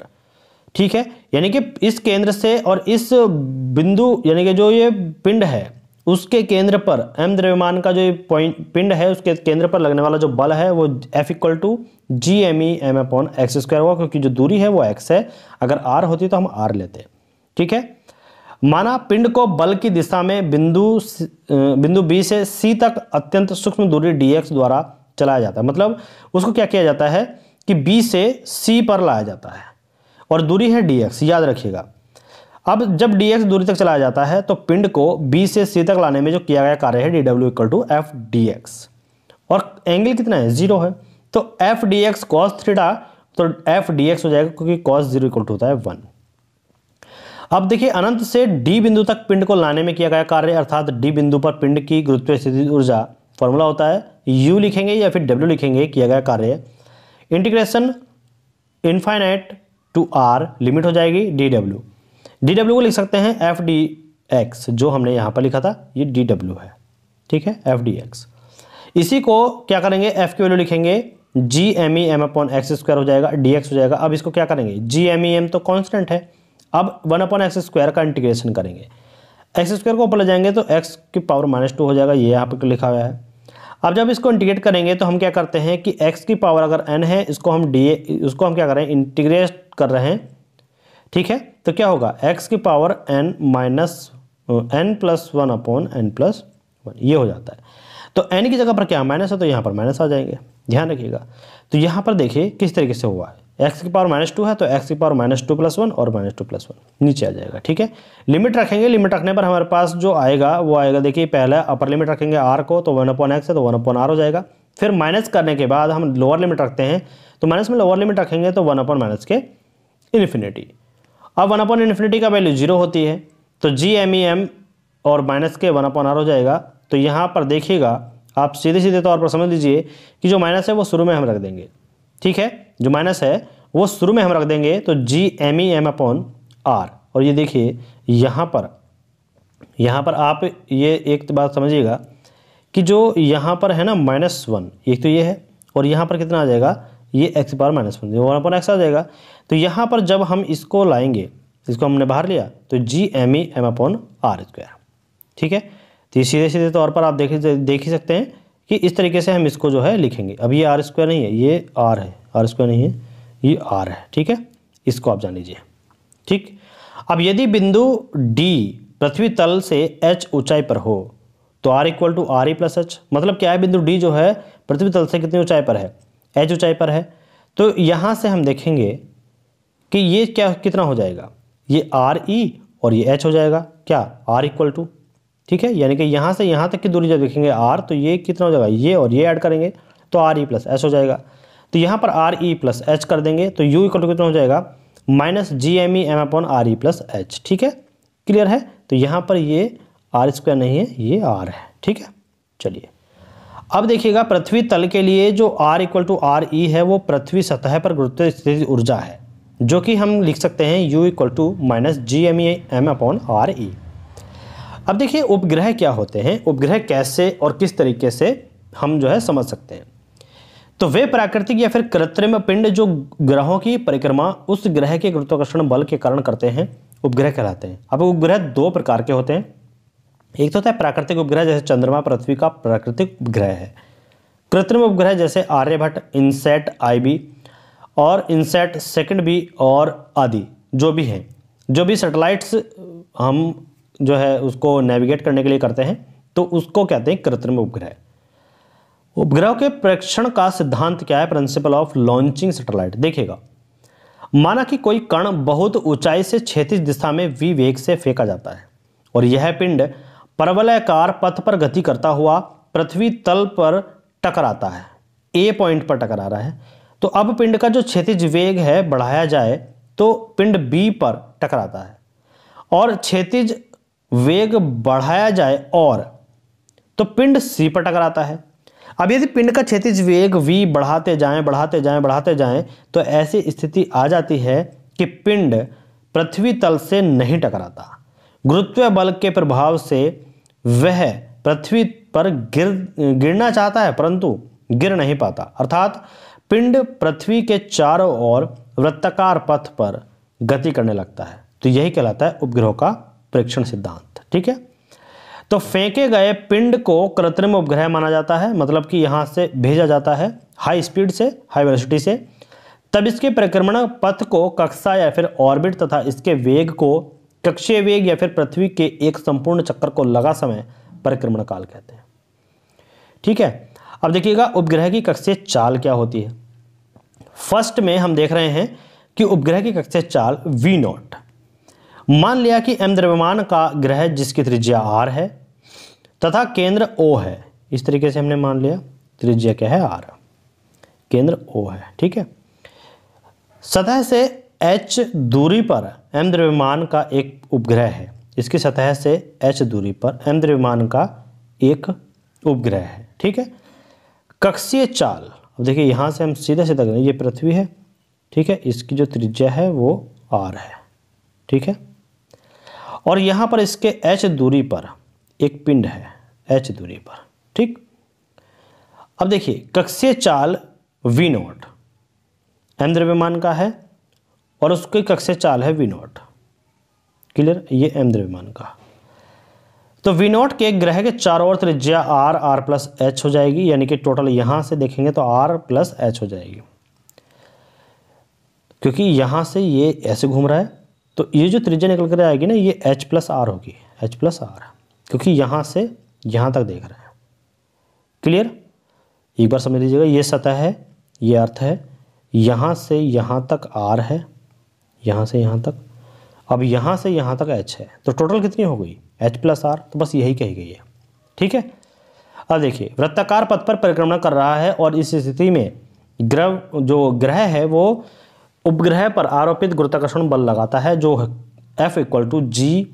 [SPEAKER 1] ठीक है, यानी कि इस केंद्र से और इस बिंदु यानी कि जो ये पिंड है उसके केंद्र पर m द्रव्यमान का जो पिंड है उसके केंद्र पर लगने वाला जो बल है वो F = G_me/m/x² होगा, क्योंकि जो दूरी है वो x है। अगर r होती तो हम r लेते। ठीक है, माना पिंड को बल की दिशा में बिंदु B से C तक अत्यंत सूक्ष्म दूरी dx द्वारा चलाया जाता है। मतलब उसको क्या किया जाता है कि B से C पर लाया जाता है, और दूरी है dx, याद रखिएगा। अब जब dx दूरी तक चलाया जाता है तो पिंड को B से C तक लाने में जो किया गया कार्य है dw = F dx, और एंगल कितना है, 0 है। तो F dx cos थीटा, तो F dx हो जाएगा, क्योंकि cos 0 = होता है 1। अब देखिए, अनंत से D बिंदु तक पिंड को लाने में किया गया कार्य, अर्थात D बिंदु पर पिंड की गुरुत्वीय स्थितिज ऊर्जा, फॉर्मूला होता है U लिखेंगे या फिर W लिखेंगे, किया गया कार्य integration infinite to R, limit हो जाएगी dw को लिख सकते हैं F dx, जो हमने यहाँ पर लिखा था ये dw है। ठीक है, F dx। इसी को क्या करेंगे, F की वैल्यू लिखेंगे G_me/m/x² हो जाएगा, dx हो जाएगा। अब इसको क्या करेंगे, G_me/m तो कांस्टेंट है, अब 1/x² का इंटीग्रेशन करेंगे। x² को ऊपर ले जाएंगे तो x की पावर -2 हो जाएगा, ये यहाँ पर लिखा हुआ है। अब जब इसको इंटीग्रेट करेंगे तो हम क्या करते हैं कि x की पावर अगर n है, उसको हम क्या कर रहे हैं, इंटीग्रेट कर रहे हैं। ठीक है, तो क्या होगा, x की पावर n -n+1/n+1, ये हो जाता है। तो n की जगह पर क्या माइनस है, तो यहाँ पर माइनस आ जाएंगे, ध्यान रखिएगा। तो यहाँ पर देखिए किस तरीके से हुआ है, एक्स की पावर -2 है तो एक्स की पावर -2+1 और -2+1 नीचे आ जाएगा। ठीक है, लिमिट रखेंगे, लिमिट रखने पर हमारे पास जो आएगा वो आएगा, देखिए पहला अपर लिमिट रखेंगे r को तो 1/x है तो 1/r हो जाएगा। फिर माइनस करने के बाद हम लोअर लिमिट रखते हैं तो माइनस में लोअर लिमिट रखेंगे तो 1/- के इन्फिनिटी। अब 1/∞ का वैल्यू 0 होती है तो GMEM और माइनस के 1/r हो जाएगा। तो यहाँ पर देखिएगा आप सीधे सीधे तौर पर समझ लीजिए कि जो माइनस है वो शुरू में हम रख देंगे। ठीक है, जो माइनस है वो शुरू में हम रख देंगे तो GMEM/r। और ये देखिए यहाँ पर आप ये एक बात समझिएगा कि जो यहाँ पर है ना -1, एक तो ये है और यहाँ पर कितना आ जाएगा, ये x पावर -1 1/x आ जाएगा। तो यहाँ पर जब हम इसको लाएंगे, इसको हमने बाहर लिया तो GMEM/r²। ठीक है, तो सीधे सीधे तौर पर आप देख ही सकते हैं कि इस तरीके से हम इसको जो है लिखेंगे। अब ये r² नहीं है, ये r है, r² नहीं है, ये r है। ठीक है, इसको आप जान लीजिए। ठीक, अब यदि बिंदु D पृथ्वी तल से h ऊंचाई पर हो तो r = re + h। मतलब क्या है, बिंदु D जो है पृथ्वी तल से कितनी ऊंचाई पर है, h ऊंचाई पर है। तो यहाँ से हम देखेंगे कि ये क्या कितना हो जाएगा, ये re और ये h हो जाएगा, क्या r = ठीक है, यानी कि यहाँ से यहाँ तक की दूरी जब देखेंगे r तो ये कितना हो जाएगा, ये और ये ऐड करेंगे तो re + h हो जाएगा। तो यहाँ पर re + h कर देंगे तो u = कितना हो जाएगा, -GMEM/re + h। ठीक है, क्लियर है। तो यहाँ पर ये r² नहीं है, ये r है। ठीक है, चलिए अब देखिएगा पृथ्वी तल के लिए जो r = re है वो पृथ्वी सतह पर गुरुत्वाकर्षण ऊर्जा है, जो कि हम लिख सकते हैं u = -GMEM/re। अब देखिए उपग्रह क्या होते हैं, उपग्रह कैसे और किस तरीके से हम जो है समझ सकते हैं। तो वे प्राकृतिक या फिर कृत्रिम पिंड जो ग्रहों की परिक्रमा उस ग्रह के गुरुत्वाकर्षण बल के कारण करते हैं, उपग्रह कहलाते हैं। अब उपग्रह दो प्रकार के होते हैं, एक तो होता है प्राकृतिक उपग्रह जैसे चंद्रमा पृथ्वी का प्राकृतिक उपग्रह है। कृत्रिम उपग्रह जैसे आर्यभट्ट, इनसैट IB और इनसैट 2B और आदि जो भी हैं, जो भी सैटेलाइट्स हम जो है उसको नेविगेट करने के लिए करते हैं तो उसको कहते हैं कृत्रिम उपग्रह। उपग्रह के प्रेक्षण का सिद्धांत क्या है, प्रिंसिपल ऑफ लॉन्चिंग सैटेलाइट। देखिएगा, माना कि कोई कण बहुत ऊंचाई से क्षैतिज दिशा में v वेग से फेंका जाता है और यह पिंड परवलयाकार पथ पर गति करता हुआ पृथ्वी तल पर टकराता है, A पॉइंट पर टकरा रहा है। तो अब पिंड का जो क्षैतिज वेग है बढ़ाया जाए तो पिंड B पर टकराता है और क्षैतिज वेग बढ़ाया जाए और तो पिंड C पर टकराता है। अब यदि पिंड का क्षैतिज वेग v बढ़ाते जाएं तो ऐसी स्थिति आ जाती है कि पिंड पृथ्वी तल से नहीं टकराता। गुरुत्व बल के प्रभाव से वह पृथ्वी पर गिरना चाहता है परंतु गिर नहीं पाता, अर्थात पिंड पृथ्वी के चारों ओर वृत्ताकार पथ पर गति करने लगता है। तो यही कहलाता है उपग्रहों का प्रेक्षण सिद्धांत। ठीक है, तो फेंके गए पिंड को कृत्रिम उपग्रह माना जाता है, मतलब कि यहाँ से भेजा जाता है हाई स्पीड से, हाई वेलोसिटी से, तब इसके परिक्रमण पथ को कक्षा या फिर ऑर्बिट तथा इसके वेग को कक्षीय वेग या फिर पृथ्वी के एक संपूर्ण चक्कर को लगा समय परिक्रमण काल कहते हैं। ठीक है, अब देखिएगा उपग्रह की कक्षीय चाल क्या होती है। फर्स्ट में हम देख रहे हैं कि उपग्रह की कक्षीय चाल V0। मान लिया कि m द्रव्यमान का ग्रह जिसकी त्रिज्या r है तथा केंद्र O है, इस तरीके से हमने मान लिया त्रिज्या क्या है r, केंद्र O है। ठीक है, सतह से h दूरी पर m द्रव्यमान का एक उपग्रह है, इसकी सतह से h दूरी पर m द्रव्यमान का एक उपग्रह है। ठीक है, कक्षीय चाल, अब देखिए यहाँ से हम सीधा सीधा करें, ये पृथ्वी है। ठीक है, इसकी जो त्रिज्या है वो r है। ठीक है, और यहाँ पर इसके h दूरी पर एक पिंड है, h दूरी पर। ठीक, अब देखिए कक्षीय चाल V0 m द्रव्यमान का है और उसकी कक्षीय चाल है V0। क्लियर, ये m द्रव्यमान का। तो V0 के ग्रह के चारों ओर त्रिज्या r प्लस h हो जाएगी, यानी कि टोटल यहाँ से देखेंगे तो r प्लस h हो जाएगी, क्योंकि यहाँ से ये ऐसे घूम रहा है तो ये जो त्रिज्या निकल कर आएगी ना, ये h प्लस r होगी, h प्लस r, क्योंकि यहाँ से यहाँ तक देख रहे हैं। क्लियर, एक बार समझ लीजिएगा, ये सतह है, ये अर्थ है, यहाँ से यहाँ तक r है, यहाँ से यहाँ तक, अब यहाँ से यहाँ तक h है, तो टोटल कितनी हो गई h प्लस r, तो बस यही कही गई है। ठीक है, अब देखिए वृत्ताकार पथ पर परिक्रमण कर रहा है और इस स्थिति में ग्रह है वो उपग्रह पर आरोपित गुरुत्वाकर्षण बल लगाता है जो F equal to G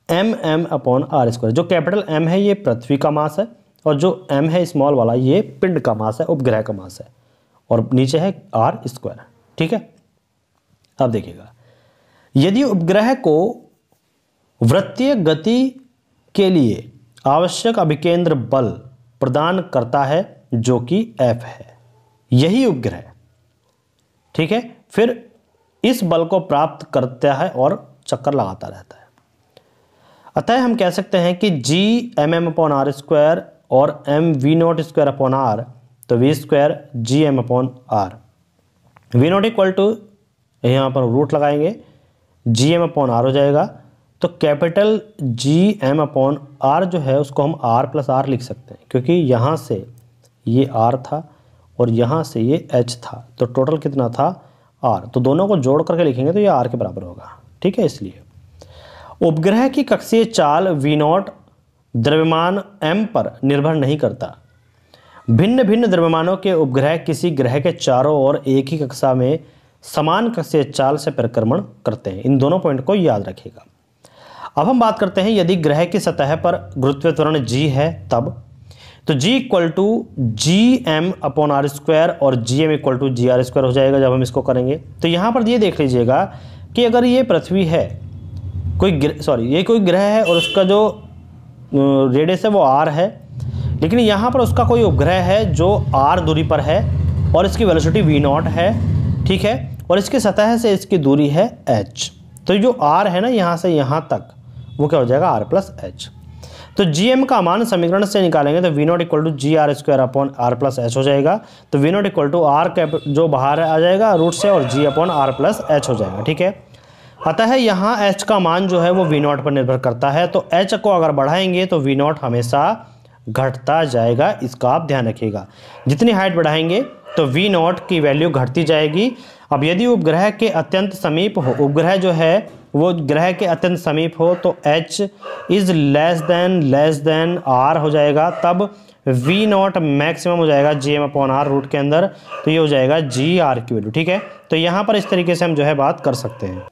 [SPEAKER 1] M M upon R square. जो कैपिटल M है ये पृथ्वी का मास है और जो M है स्मॉल वाला ये पिंड का मास है, उपग्रह का मास है, और नीचे है आर स्क्वायर। ठीक है, अब देखिएगा यदि उपग्रह को वृत्तीय गति के लिए आवश्यक अभिकेंद्र बल प्रदान करता है जो कि F है, यही उपग्रह, ठीक है, फिर इस बल को प्राप्त करता है और चक्कर लगाता रहता है। अतः हम कह सकते हैं कि G M M upon R square और M V naught square upon R, तो V square G M upon R, V naught equal to यहाँ पर रूट लगाएंगे जी एम अपॉन आर हो जाएगा। तो capital G M upon R जो है उसको हम आर प्लस आर लिख सकते हैं, क्योंकि यहाँ से ये आर था और यहाँ से ये एच था, तो टोटल कितना था आर, तो दोनों को जोड़ करके लिखेंगे तो ये आर के बराबर होगा। ठीक है, इसलिए उपग्रह की कक्षीय चाल वी नॉट द्रव्यमान m पर निर्भर नहीं करता। भिन्न भिन्न द्रव्यमानों के उपग्रह किसी ग्रह के चारों ओर एक ही कक्षा में समान कक्षीय चाल से परिक्रमण करते हैं। इन दोनों पॉइंट को याद रखिएगा। अब हम बात करते हैं यदि ग्रह की सतह पर गुरुत्वीय त्वरण g है तब, तो g equal to G M upon R square और G M equal to G R square हो जाएगा जब हम इसको करेंगे। तो यहाँ पर ये देख लीजिएगा कि अगर ये पृथ्वी है, ये कोई ग्रह है और उसका जो रेडियस है वो r है, लेकिन यहाँ पर उसका कोई उपग्रह है जो r दूरी पर है और इसकी वेलोसिटी v नॉट है, ठीक है, और इसकी सतह से इसकी दूरी है h। तो जो r है ना यहाँ से यहाँ तक वो क्या हो जाएगा r प्लस एच। तो gm का मान समीकरण से निकालेंगे तो v naught equal to G R square upon R plus H हो जाएगा। तो v naught equal to R cap जो बाहर आ जाएगा रूट से और g upon R plus H हो जाएगा। ठीक है, अतः यहाँ h का मान जो है वो v नॉट पर निर्भर करता है, तो h को अगर बढ़ाएंगे तो v नॉट हमेशा घटता जाएगा, इसका आप ध्यान रखिएगा। जितनी हाइट बढ़ाएंगे तो v नॉट की वैल्यू घटती जाएगी। अब यदि उपग्रह के अत्यंत समीप हो, उपग्रह जो है वो ग्रह के अत्यंत समीप हो तो h is less than r हो जाएगा, तब v नॉट मैक्सिमम हो जाएगा G M upon R root के अंदर, तो ये हो जाएगा जी आर की वैल्यू। ठीक है, तो यहाँ पर इस तरीके से हम जो है बात कर सकते हैं।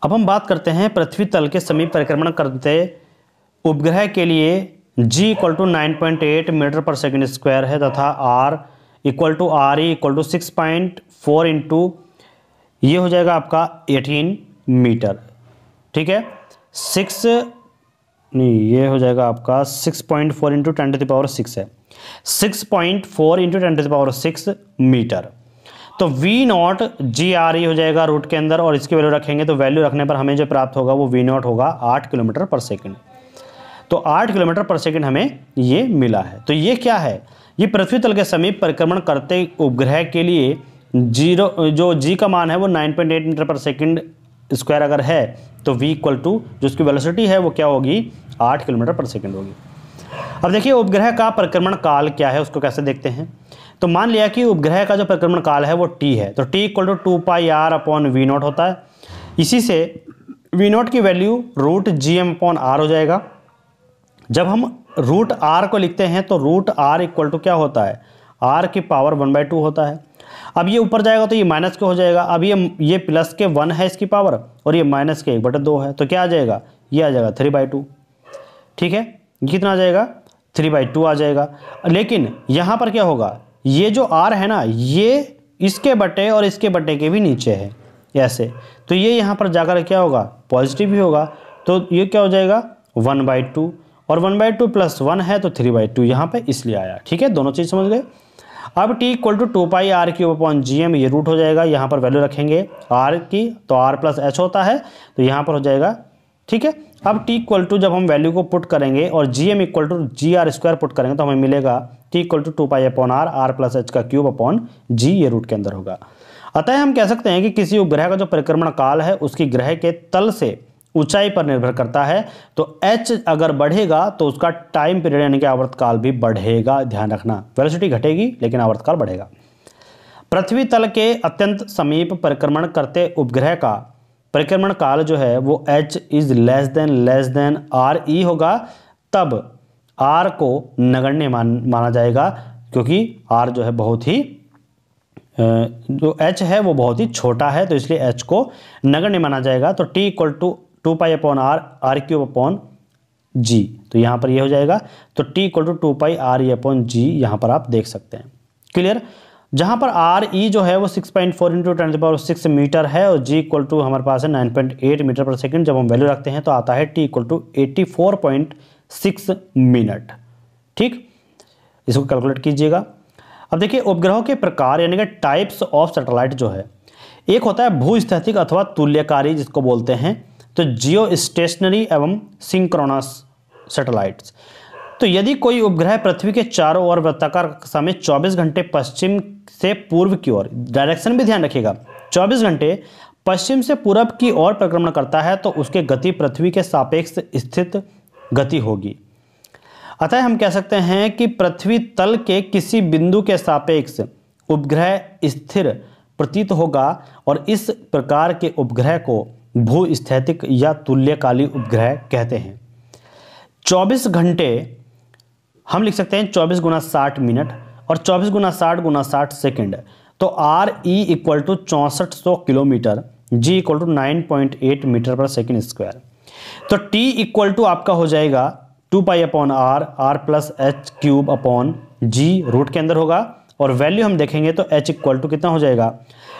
[SPEAKER 1] अब हम बात करते हैं पृथ्वी तल के समीप परिक्रमण करते उपग्रह के लिए g इक्वल टू 9.8 मीटर पर सेकंड स्क्वायर है तथा r equal to R E equal to 6.4 into ये हो जाएगा आपका 18 मीटर। ठीक है, ये हो जाएगा आपका 6.4 इंटू 10 टू द पावर 6 है, 6.4 into 10 to the power 6 metre. तो v naught G R E हो जाएगा रूट के अंदर और इसकी वैल्यू रखेंगे तो वैल्यू रखने पर हमें जो प्राप्त होगा वो v नॉट होगा 8 किलोमीटर पर सेकंड। तो 8 किलोमीटर पर सेकंड हमें ये मिला है। तो ये क्या है, ये पृथ्वी तल के समीप परिक्रमण करते उपग्रह के लिए जो g का मान है वो 9.8 मीटर पर सेकंड स्क्वायर अगर है तो v इक्वल टू जो उसकी वेलोसिटी है वो क्या होगी 8 किलोमीटर पर सेकंड होगी। अब देखिए उपग्रह का परिक्रमण काल क्या है उसको कैसे देखते हैं। तो मान लिया कि उपग्रह का जो परिक्रमण काल है वो t है, तो t equal to 2 pi R upon V naught होता है। इसी से वी नॉट की value root G M upon R हो जाएगा। जब हम रूट आर को लिखते हैं तो रूट आर इक्वल टू क्या होता है आर की पावर 1/2 होता है। अब ये ऊपर जाएगा तो ये माइनस के हो जाएगा, अब ये प्लस के 1 है इसकी पावर और ये माइनस के 1/2 है, तो क्या आ जाएगा ये आ जाएगा 3/2। ठीक है, ये कितना आ जाएगा 3/2 आ जाएगा। लेकिन यहाँ पर क्या होगा, ये जो r है ना ये इसके बटे और इसके बटे के भी नीचे है ऐसे, तो ये यहाँ पर जाकर क्या होगा पॉजिटिव ही होगा, तो ये क्या हो जाएगा 1/2 और 1/2 प्लस 1 है तो 3/2 यहाँ पे इसलिए आया। ठीक है, दोनों चीज़ समझ गए। अब t equal to 2 pi R cube upon G M, ये रूट हो जाएगा, यहाँ पर वैल्यू रखेंगे r की तो r प्लस एच होता है तो यहाँ पर हो जाएगा। ठीक है, अब t इक्वल टू जब हम वैल्यू को पुट करेंगे और G M equal to G R square put करेंगे तो हमें मिलेगा t equal to 2 pi upon R plus H का क्यूब अपॉन जी, ये रूट के अंदर होगा। अतः हम कह सकते हैं कि किसी उपग्रह का जो परिक्रमण काल है उसकी ग्रह के तल से ऊंचाई पर निर्भर करता है, तो h अगर बढ़ेगा तो उसका टाइम पीरियड यानी कि आवर्तकाल भी बढ़ेगा। ध्यान रखना, वेलोसिटी घटेगी लेकिन आवर्तकाल बढ़ेगा। पृथ्वी तल के अत्यंत समीप परिक्रमण करते उपग्रह का परिक्रमण काल जो है वो h is less then RE होगा, तब R को नगण्य माना जाएगा, क्योंकि R जो है बहुत ही जो h है वो बहुत ही छोटा है, तो इसलिए h को नगण्य माना जाएगा। तो t equal to 2π/r r³/g, तो यहाँ पर ये हो जाएगा। तो t इक्वल टू 2π/r/g यहाँ पर आप देख सकते हैं। क्लियर। जहाँ पर RE जो है वो 6.4 × 10⁶ मीटर है और g इक्वल टू हमारे पास है 9.8 मीटर पर सेकंड। जब हम वैल्यू रखते हैं तो आता है t इक्वल टू 84.6 मिनट। ठीक, इसको कैलकुलेट कीजिएगा। अब देखिए उपग्रहों के प्रकार यानी कि टाइप्स ऑफ सैटेलाइट जो है, एक होता है भूस्थैतिक अथवा तुल्यकारी जिसको बोलते हैं, तो जियो स्टेशनरी एवं सिंक्रोनस सैटेलाइट्स। तो यदि कोई उपग्रह पृथ्वी के चारों ओर वृत्ताकार कक्षा में 24 घंटे पश्चिम से पूर्व की ओर, डायरेक्शन भी ध्यान रखिएगा, 24 घंटे पश्चिम से पूरब की ओर परिक्रमण करता है तो उसके गति पृथ्वी के सापेक्ष स्थित गति होगी। अतः हम कह सकते हैं कि पृथ्वी तल के किसी बिंदु के सापेक्ष उपग्रह स्थिर प्रतीत होगा और इस प्रकार के उपग्रह को भूस्थैतिक या तुल्यकाली उपग्रह कहते हैं। 24 घंटे हम लिख सकते हैं 24 × 60 मिनट और 24 × 60 × 60 सेकेंड। तो RE equal to 6400 kilometre, G equal to 9.8 metre पर सेकेंड स्क्वायर। तो T इक्वल टू आपका हो जाएगा 2π/r r+h³ रूट के अंदर होगा, और वैल्यू हम देखेंगे तो h इक्वल टू कितना हो जाएगा,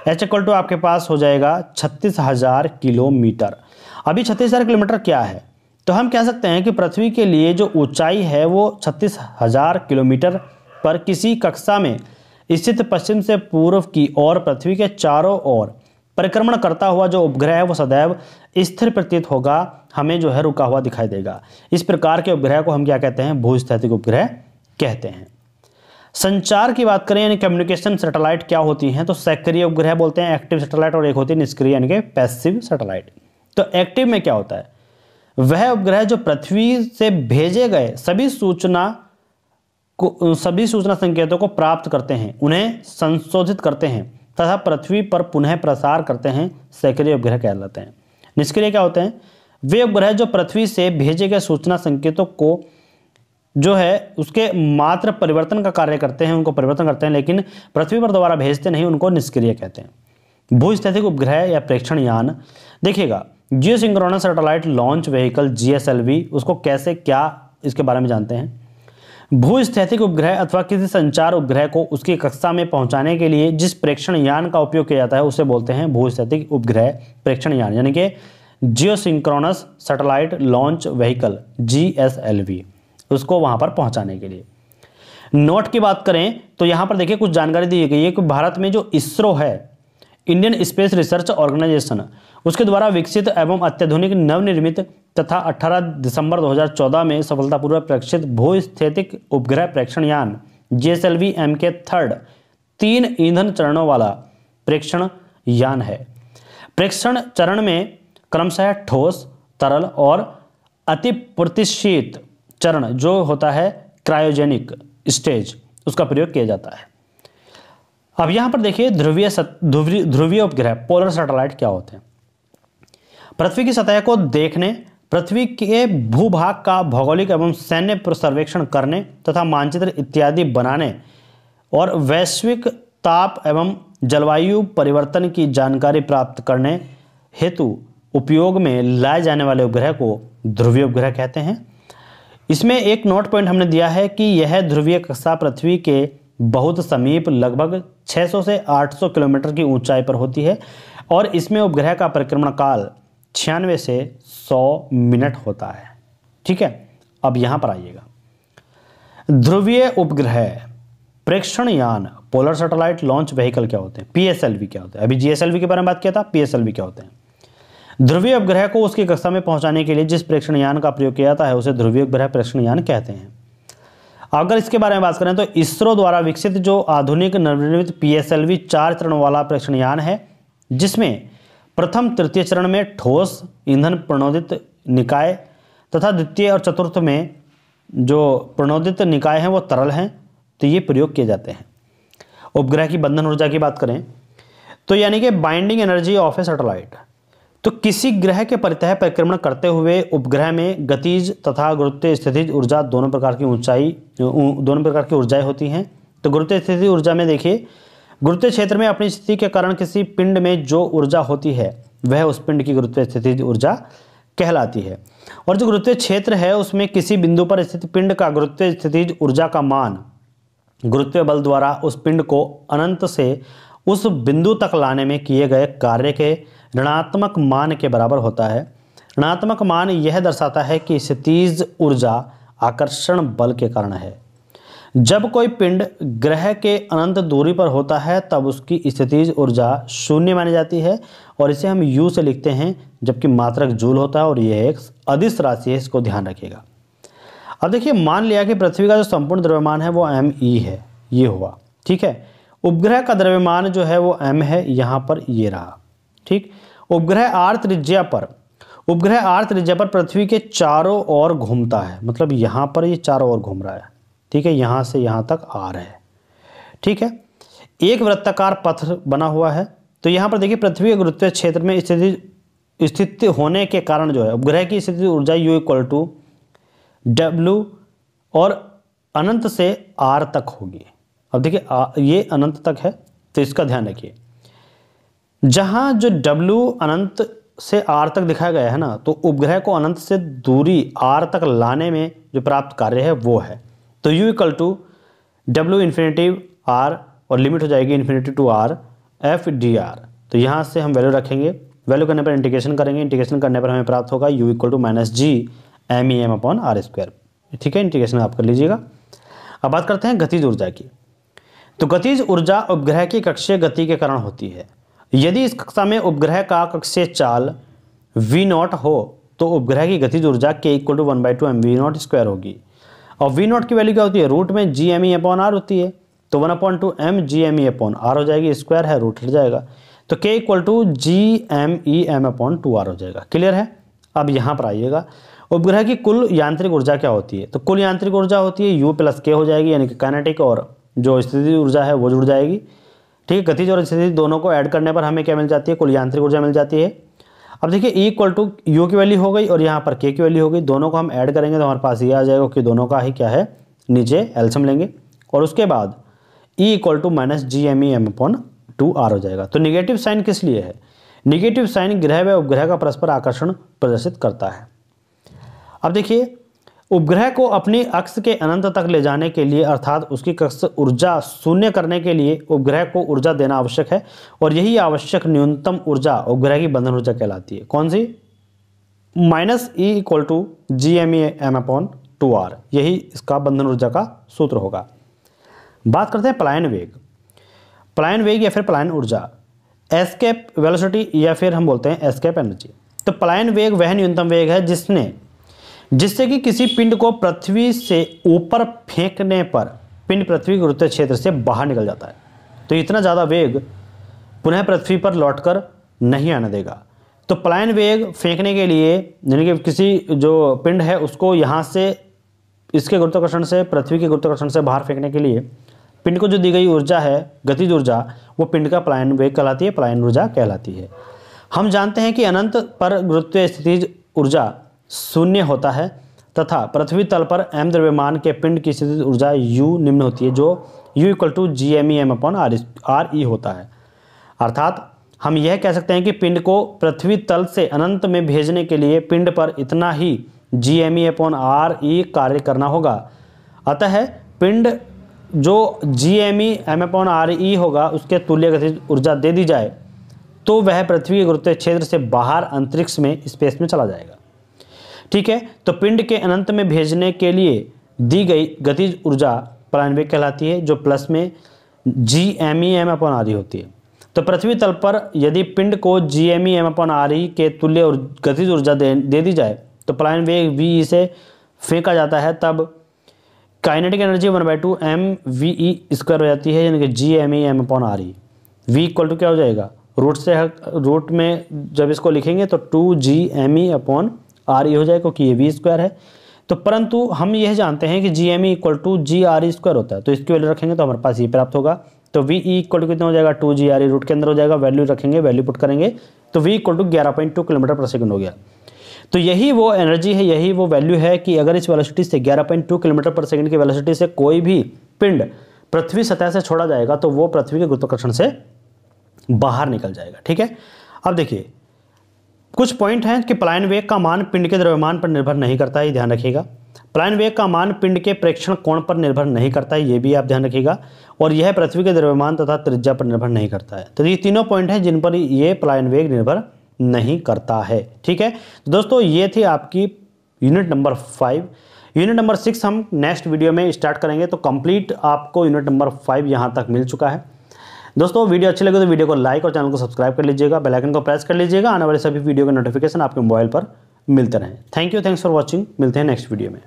[SPEAKER 1] h इक्वल टू आपके पास हो जाएगा 36,000 किलोमीटर। अभी 36,000 किलोमीटर क्या है, तो हम कह सकते हैं कि पृथ्वी के लिए जो ऊंचाई है वो 36,000 किलोमीटर पर किसी कक्षा में स्थित पश्चिम से पूर्व की ओर पृथ्वी के चारों ओर परिक्रमण करता हुआ जो उपग्रह है वो सदैव स्थिर प्रतीत होगा, हमें जो है रुका हुआ दिखाई देगा। इस प्रकार के उपग्रह को हम क्या कहते हैं, भूस्थैतिक उपग्रह कहते हैं। संचार की बात करें यानी कम्युनिकेशन सैटेलाइट क्या होती हैं, तो सक्रिय उपग्रह बोलते हैं एक्टिव सैटेलाइट, और एक होती है निष्क्रिय यानी कि पैसिव सैटेलाइट। तो एक्टिव में क्या होता है, वह उपग्रह जो पृथ्वी से भेजे गए सभी सूचना संकेतों को प्राप्त करते हैं, उन्हें संशोधित करते हैं तथा पृथ्वी पर पुनः प्रसार करते हैं, सक्रिय उपग्रह कहलाते हैं। निष्क्रिय क्या होते हैं, वे उपग्रह जो पृथ्वी से भेजे गए सूचना संकेतों को जो है उसके मात्र परिवर्तन का कार्य करते हैं, उनको परिवर्तन करते हैं लेकिन पृथ्वी पर दोबारा भेजते नहीं, उनको निष्क्रिय कहते हैं। भूस्थैतिक उपग्रह या प्रेक्षण यान, देखिएगा geosynchronous satellite launch vehicle GSLV, उसको कैसे क्या इसके बारे में जानते हैं। भूस्थैतिक उपग्रह अथवा किसी संचार उपग्रह को उसकी कक्षा में पहुंचाने के लिए जिस प्रेक्षण यान का उपयोग किया जाता है उसे बोलते हैं भूस्थैतिक उपग्रह प्रेक्षण यान, यानी कि geosynchronous satellite launch vehicle GSLV, उसको वहां पर पहुंचाने के लिए। नोट की बात करें तो यहां पर देखिए कुछ जानकारी दी गई है कि भारत में जो इसरो है, इंडियन स्पेस रिसर्च ऑर्गेनाइजेशन, उसके द्वारा विकसित एवं अत्याधुनिक नवनिर्मित तथा 18 दिसंबर 2014 में सफलतापूर्वक प्रक्षेपित भूस्थैतिक उपग्रह प्रेक्षण यान GSLV MK3 3 ईंधन चरणों वाला प्रेक्षण यान है। प्रेक्षण चरण में क्रमशः ठोस, तरल और अति प्रतिशीत चरण जो होता है क्रायोजेनिक स्टेज, उसका प्रयोग किया जाता है। अब यहां पर देखिए ध्रुवीय उपग्रह पोलर सैटेलाइट क्या होते हैं। पृथ्वी की सतह को देखने, पृथ्वी के भूभाग का भौगोलिक एवं सैन्य सर्वेक्षण करने तथा मानचित्र इत्यादि बनाने और वैश्विक ताप एवं जलवायु परिवर्तन की जानकारी प्राप्त करने हेतु उपयोग में लाए जाने वाले उपग्रह को ध्रुवीय उपग्रह कहते हैं। इसमें एक नोट पॉइंट हमने दिया है कि यह ध्रुवीय कक्षा पृथ्वी के बहुत समीप लगभग 600 से 800 किलोमीटर की ऊंचाई पर होती है और इसमें उपग्रह का परिक्रमण काल 96 से 100 मिनट होता है। ठीक है, अब यहां पर आइएगा, ध्रुवीय उपग्रह प्रेक्षण यान पोलर सैटेलाइट लॉन्च व्हीकल क्या होते हैं, PSLV क्या होते हैं। अभी GSLV के बारे में बात किया था, PSLV क्या होते हैं। ध्रुवीय उपग्रह को उसकी कक्षा में पहुंचाने के लिए जिस प्रेक्षण यान का प्रयोग किया जाता है उसे ध्रुवीय उपग्रह प्रेक्षण यान कहते हैं। अगर इसके बारे में बात करें तो इसरो द्वारा विकसित जो आधुनिक नवनिर्मित PSLV 4 चरण वाला प्रेक्षण यान है, जिसमें प्रथम तृतीय चरण में ठोस ईंधन प्रणोदित निकाय तथा द्वितीय और चतुर्थ में जो प्रणोदित निकाय हैं वो तरल हैं, तो ये प्रयोग किए जाते हैं। उपग्रह की बंधन ऊर्जा की बात करें तो यानी कि binding energy of A satellite, तो किसी ग्रह के परितः परिक्रमण करते हुए उपग्रह में गतिज तथा गुरुत्व स्थितिज ऊर्जा दोनों प्रकार की ऊर्जाएं होती हैं। तो गुरुत्व स्थितिज ऊर्जा में देखिए, गुरुत्व क्षेत्र में अपनी स्थिति के कारण किसी पिंड में जो ऊर्जा होती है वह उस पिंड की गुरुत्व स्थितिज ऊर्जा कहलाती है। और जो गुरुत्व क्षेत्र है उसमें किसी बिंदु पर स्थित पिंड का गुरुत्व स्थितिज ऊर्जा का मान गुरुत्व बल द्वारा उस पिंड को अनंत से उस बिंदु तक लाने में किए गए कार्य के ऋणात्मक मान के बराबर होता है। ऋणात्मक मान यह दर्शाता है कि स्थितिज ऊर्जा आकर्षण बल के कारण है। जब कोई पिंड ग्रह के अनंत दूरी पर होता है तब उसकी स्थितिज ऊर्जा शून्य मानी जाती है और इसे हम U से लिखते हैं, जबकि मात्रक जूल होता है और यह एक अदिश राशि है, इसको ध्यान रखिएगा। अब देखिए, मान लिया कि पृथ्वी का जो संपूर्ण द्रव्यमान है वो me है, ये हुआ, ठीक है। उपग्रह का द्रव्यमान जो है वो m है, यहाँ पर ये रहा, ठीक। उपग्रह r त्रिज्या पर पृथ्वी के चारों ओर घूमता है, मतलब यहाँ पर ये चारों ओर घूम रहा है, ठीक है, यहाँ से यहाँ तक r है, ठीक है। एक वृत्ताकार पथ बना हुआ है। तो यहाँ पर देखिए, पृथ्वी के गुरुत्व क्षेत्र में स्थित होने के कारण जो है उपग्रह की स्थितिज ऊर्जा U = W और अनंत से r तक होगी। अब देखिए, ये अनंत तक है तो इसका ध्यान रखिए। जहाँ जो W अनंत से r तक दिखाया गया है ना, तो उपग्रह को अनंत से दूरी r तक लाने में जो प्राप्त कार्य है वो है। तो U = W ∞ r और लिमिट हो जाएगी ∞ to r f dr। तो यहाँ से हम वैल्यू रखेंगे, वैल्यू करने पर इंटीग्रेशन करेंगे, इंटीग्रेशन करने पर हमें प्राप्त होगा U = -g MEM/r²। ठीक है, इंटीग्रेशन आप कर लीजिएगा। अब बात करते हैं गतिज ऊर्जा की। तो गतिज ऊर्जा उपग्रह की कक्षीय गति के कारण होती है। यदि इस कक्षा में उपग्रह का कक्षीय चाल v0 हो तो उपग्रह की गतिज ऊर्जा k = 1/2 mv0² होगी। और v0 की वैल्यू क्या होती है, रूट में gme/r होती है, तो 1/2 mgme/r हो जाएगी, स्क्वायर है, रूट हट जाएगा, तो k = gmem/2r हो जाएगा। क्लियर है। अब यहाँ पर आइएगा, उपग्रह की कुल यांत्रिक ऊर्जा क्या होती है। तो कुल यांत्रिक ऊर्जा होती है U + k हो जाएगी, यानी कि काइनेटिक और जो स्थितिज ऊर्जा है वो जुड़ जाएगी, ठीक है। गतिज और स्थितिज दोनों को ऐड करने पर हमें क्या मिल जाती है, कुल यांत्रिक ऊर्जा मिल जाती है। अब देखिए, E = U की वैल्यू हो गई और यहाँ पर K की वैल्यू हो गई, दोनों को हम ऐड करेंगे तो हमारे पास ये आ जाएगा कि दोनों का ही क्या है, नीचे एलसीएम लेंगे और उसके बाद E = -gmem/2r हो जाएगा। तो निगेटिव साइन किस लिए है, निगेटिव साइन ग्रह व उपग्रह का परस्पर आकर्षण प्रदर्शित करता है। अब देखिए, उपग्रह को अपनी अक्ष के अनंत तक ले जाने के लिए अर्थात उसकी कक्ष ऊर्जा शून्य करने के लिए उपग्रह को ऊर्जा देना आवश्यक है और यही आवश्यक न्यूनतम ऊर्जा उपग्रह की बंधन ऊर्जा कहलाती है। कौन सी, -E = gmem/2r, यही इसका बंधन ऊर्जा का सूत्र होगा। बात करते हैं पलायन वेग। पलायन वेग या फिर पलायन ऊर्जा, एस्केप वेलोसिटी या फिर हम बोलते हैं एस्केप एनर्जी। तो पलायन वेग वह न्यूनतम वेग है जिससे कि किसी पिंड को पृथ्वी से ऊपर फेंकने पर पिंड पृथ्वी के गुरुत्व क्षेत्र से बाहर निकल जाता है। तो इतना ज़्यादा वेग पुनः पृथ्वी पर लौटकर नहीं आने देगा। तो पलायन वेग फेंकने के लिए, यानी कि किसी जो पिंड है उसको यहाँ से इसके गुरुत्वाकर्षण से, पृथ्वी के गुरुत्वाकर्षण से बाहर फेंकने के लिए पिंड को जो दी गई ऊर्जा है, गतिज ऊर्जा, वो पिंड का पलायन वेग कहलाती है, पलायन ऊर्जा कहलाती है। हम जानते हैं कि अनंत पर गुरुत्व स्थितिज ऊर्जा शून्य होता है तथा पृथ्वी तल पर m द्रव्यमान के पिंड की स्थितिज ऊर्जा U निम्न होती है, जो U = gmem/re होता है। अर्थात हम यह कह सकते हैं कि पिंड को पृथ्वी तल से अनंत में भेजने के लिए पिंड पर इतना ही gme/re कार्य करना होगा। अतः पिंड जो gme/re होगा उसके तुल्य गतिज ऊर्जा दे दी जाए तो वह पृथ्वी के गुरुत्व क्षेत्र से बाहर अंतरिक्ष में, स्पेस में चला जाएगा, ठीक है। तो पिंड के अनंत में भेजने के लिए दी गई गतिज ऊर्जा पलायन वेग कहलाती है, जो प्लस में gmem/re होती है। तो पृथ्वी तल पर यदि पिंड को gmem/re के तुल्य गतिज ऊर्जा दे दी जाए तो पलायन वेग v से फेंका जाता है, तब काइनेटिक एनर्जी 1/2 mve² हो जाती है, यानी कि gmem/re। v = क्या हो जाएगा, रूट में जब इसको लिखेंगे तो 2gme/re हो जाएगा, क्योंकि ये v² है। तो परंतु हम यह जानते हैं कि gme = gre² होता है, तो इसकी वैल्यू रखेंगे तो हमारे पास ये प्राप्त होगा तो वी इक्वल टू कितना हो जाएगा 2 GRE, रूट के अंदर हो जाएगा, वैल्यू रखेंगे, वैल्यू पुट करेंगे तो वी इक्वल टू 11.2 किलोमीटर पर सेकंड हो गया। तो यही वो एनर्जी है, यही वो वैल्यू है कि अगर इस वेलोसिटी से 11.2 किलोमीटर पर सेकंड की वेलोसिटी से कोई भी पिंड पृथ्वी सतह से छोड़ा जाएगा तो वो पृथ्वी के गुरुत्वाकर्षण से बाहर निकल जाएगा। ठीक है, अब देखिए कुछ पॉइंट हैं कि पलायन वेग का मान पिंड के द्रव्यमान पर निर्भर नहीं करता है, ध्यान रखिएगा। पलायन वेग का मान पिंड के प्रेक्षण कोण पर निर्भर नहीं करता है, ये भी आप ध्यान रखिएगा। और यह पृथ्वी के द्रव्यमान तथा त्रिज्या पर निर्भर नहीं करता है। तो ये तीनों पॉइंट हैं जिन पर ये पलायन वेग निर्भर नहीं करता है। ठीक है, तो दोस्तों ये थी आपकी यूनिट नंबर 5। यूनिट नंबर 6 हम नेक्स्ट वीडियो में स्टार्ट करेंगे। तो कंप्लीट आपको यूनिट नंबर 5 यहाँ तक मिल चुका है। दोस्तों वीडियो अच्छी लगे तो वीडियो को लाइक और चैनल को सब्सक्राइब कर लीजिएगा, बेल आइकन को प्रेस कर लीजिएगा, आने वाले सभी वीडियो के नोटिफिकेशन आपके मोबाइल पर मिलते रहें। Thank you, thanks for watching. मिलते हैं नेक्स्ट वीडियो में।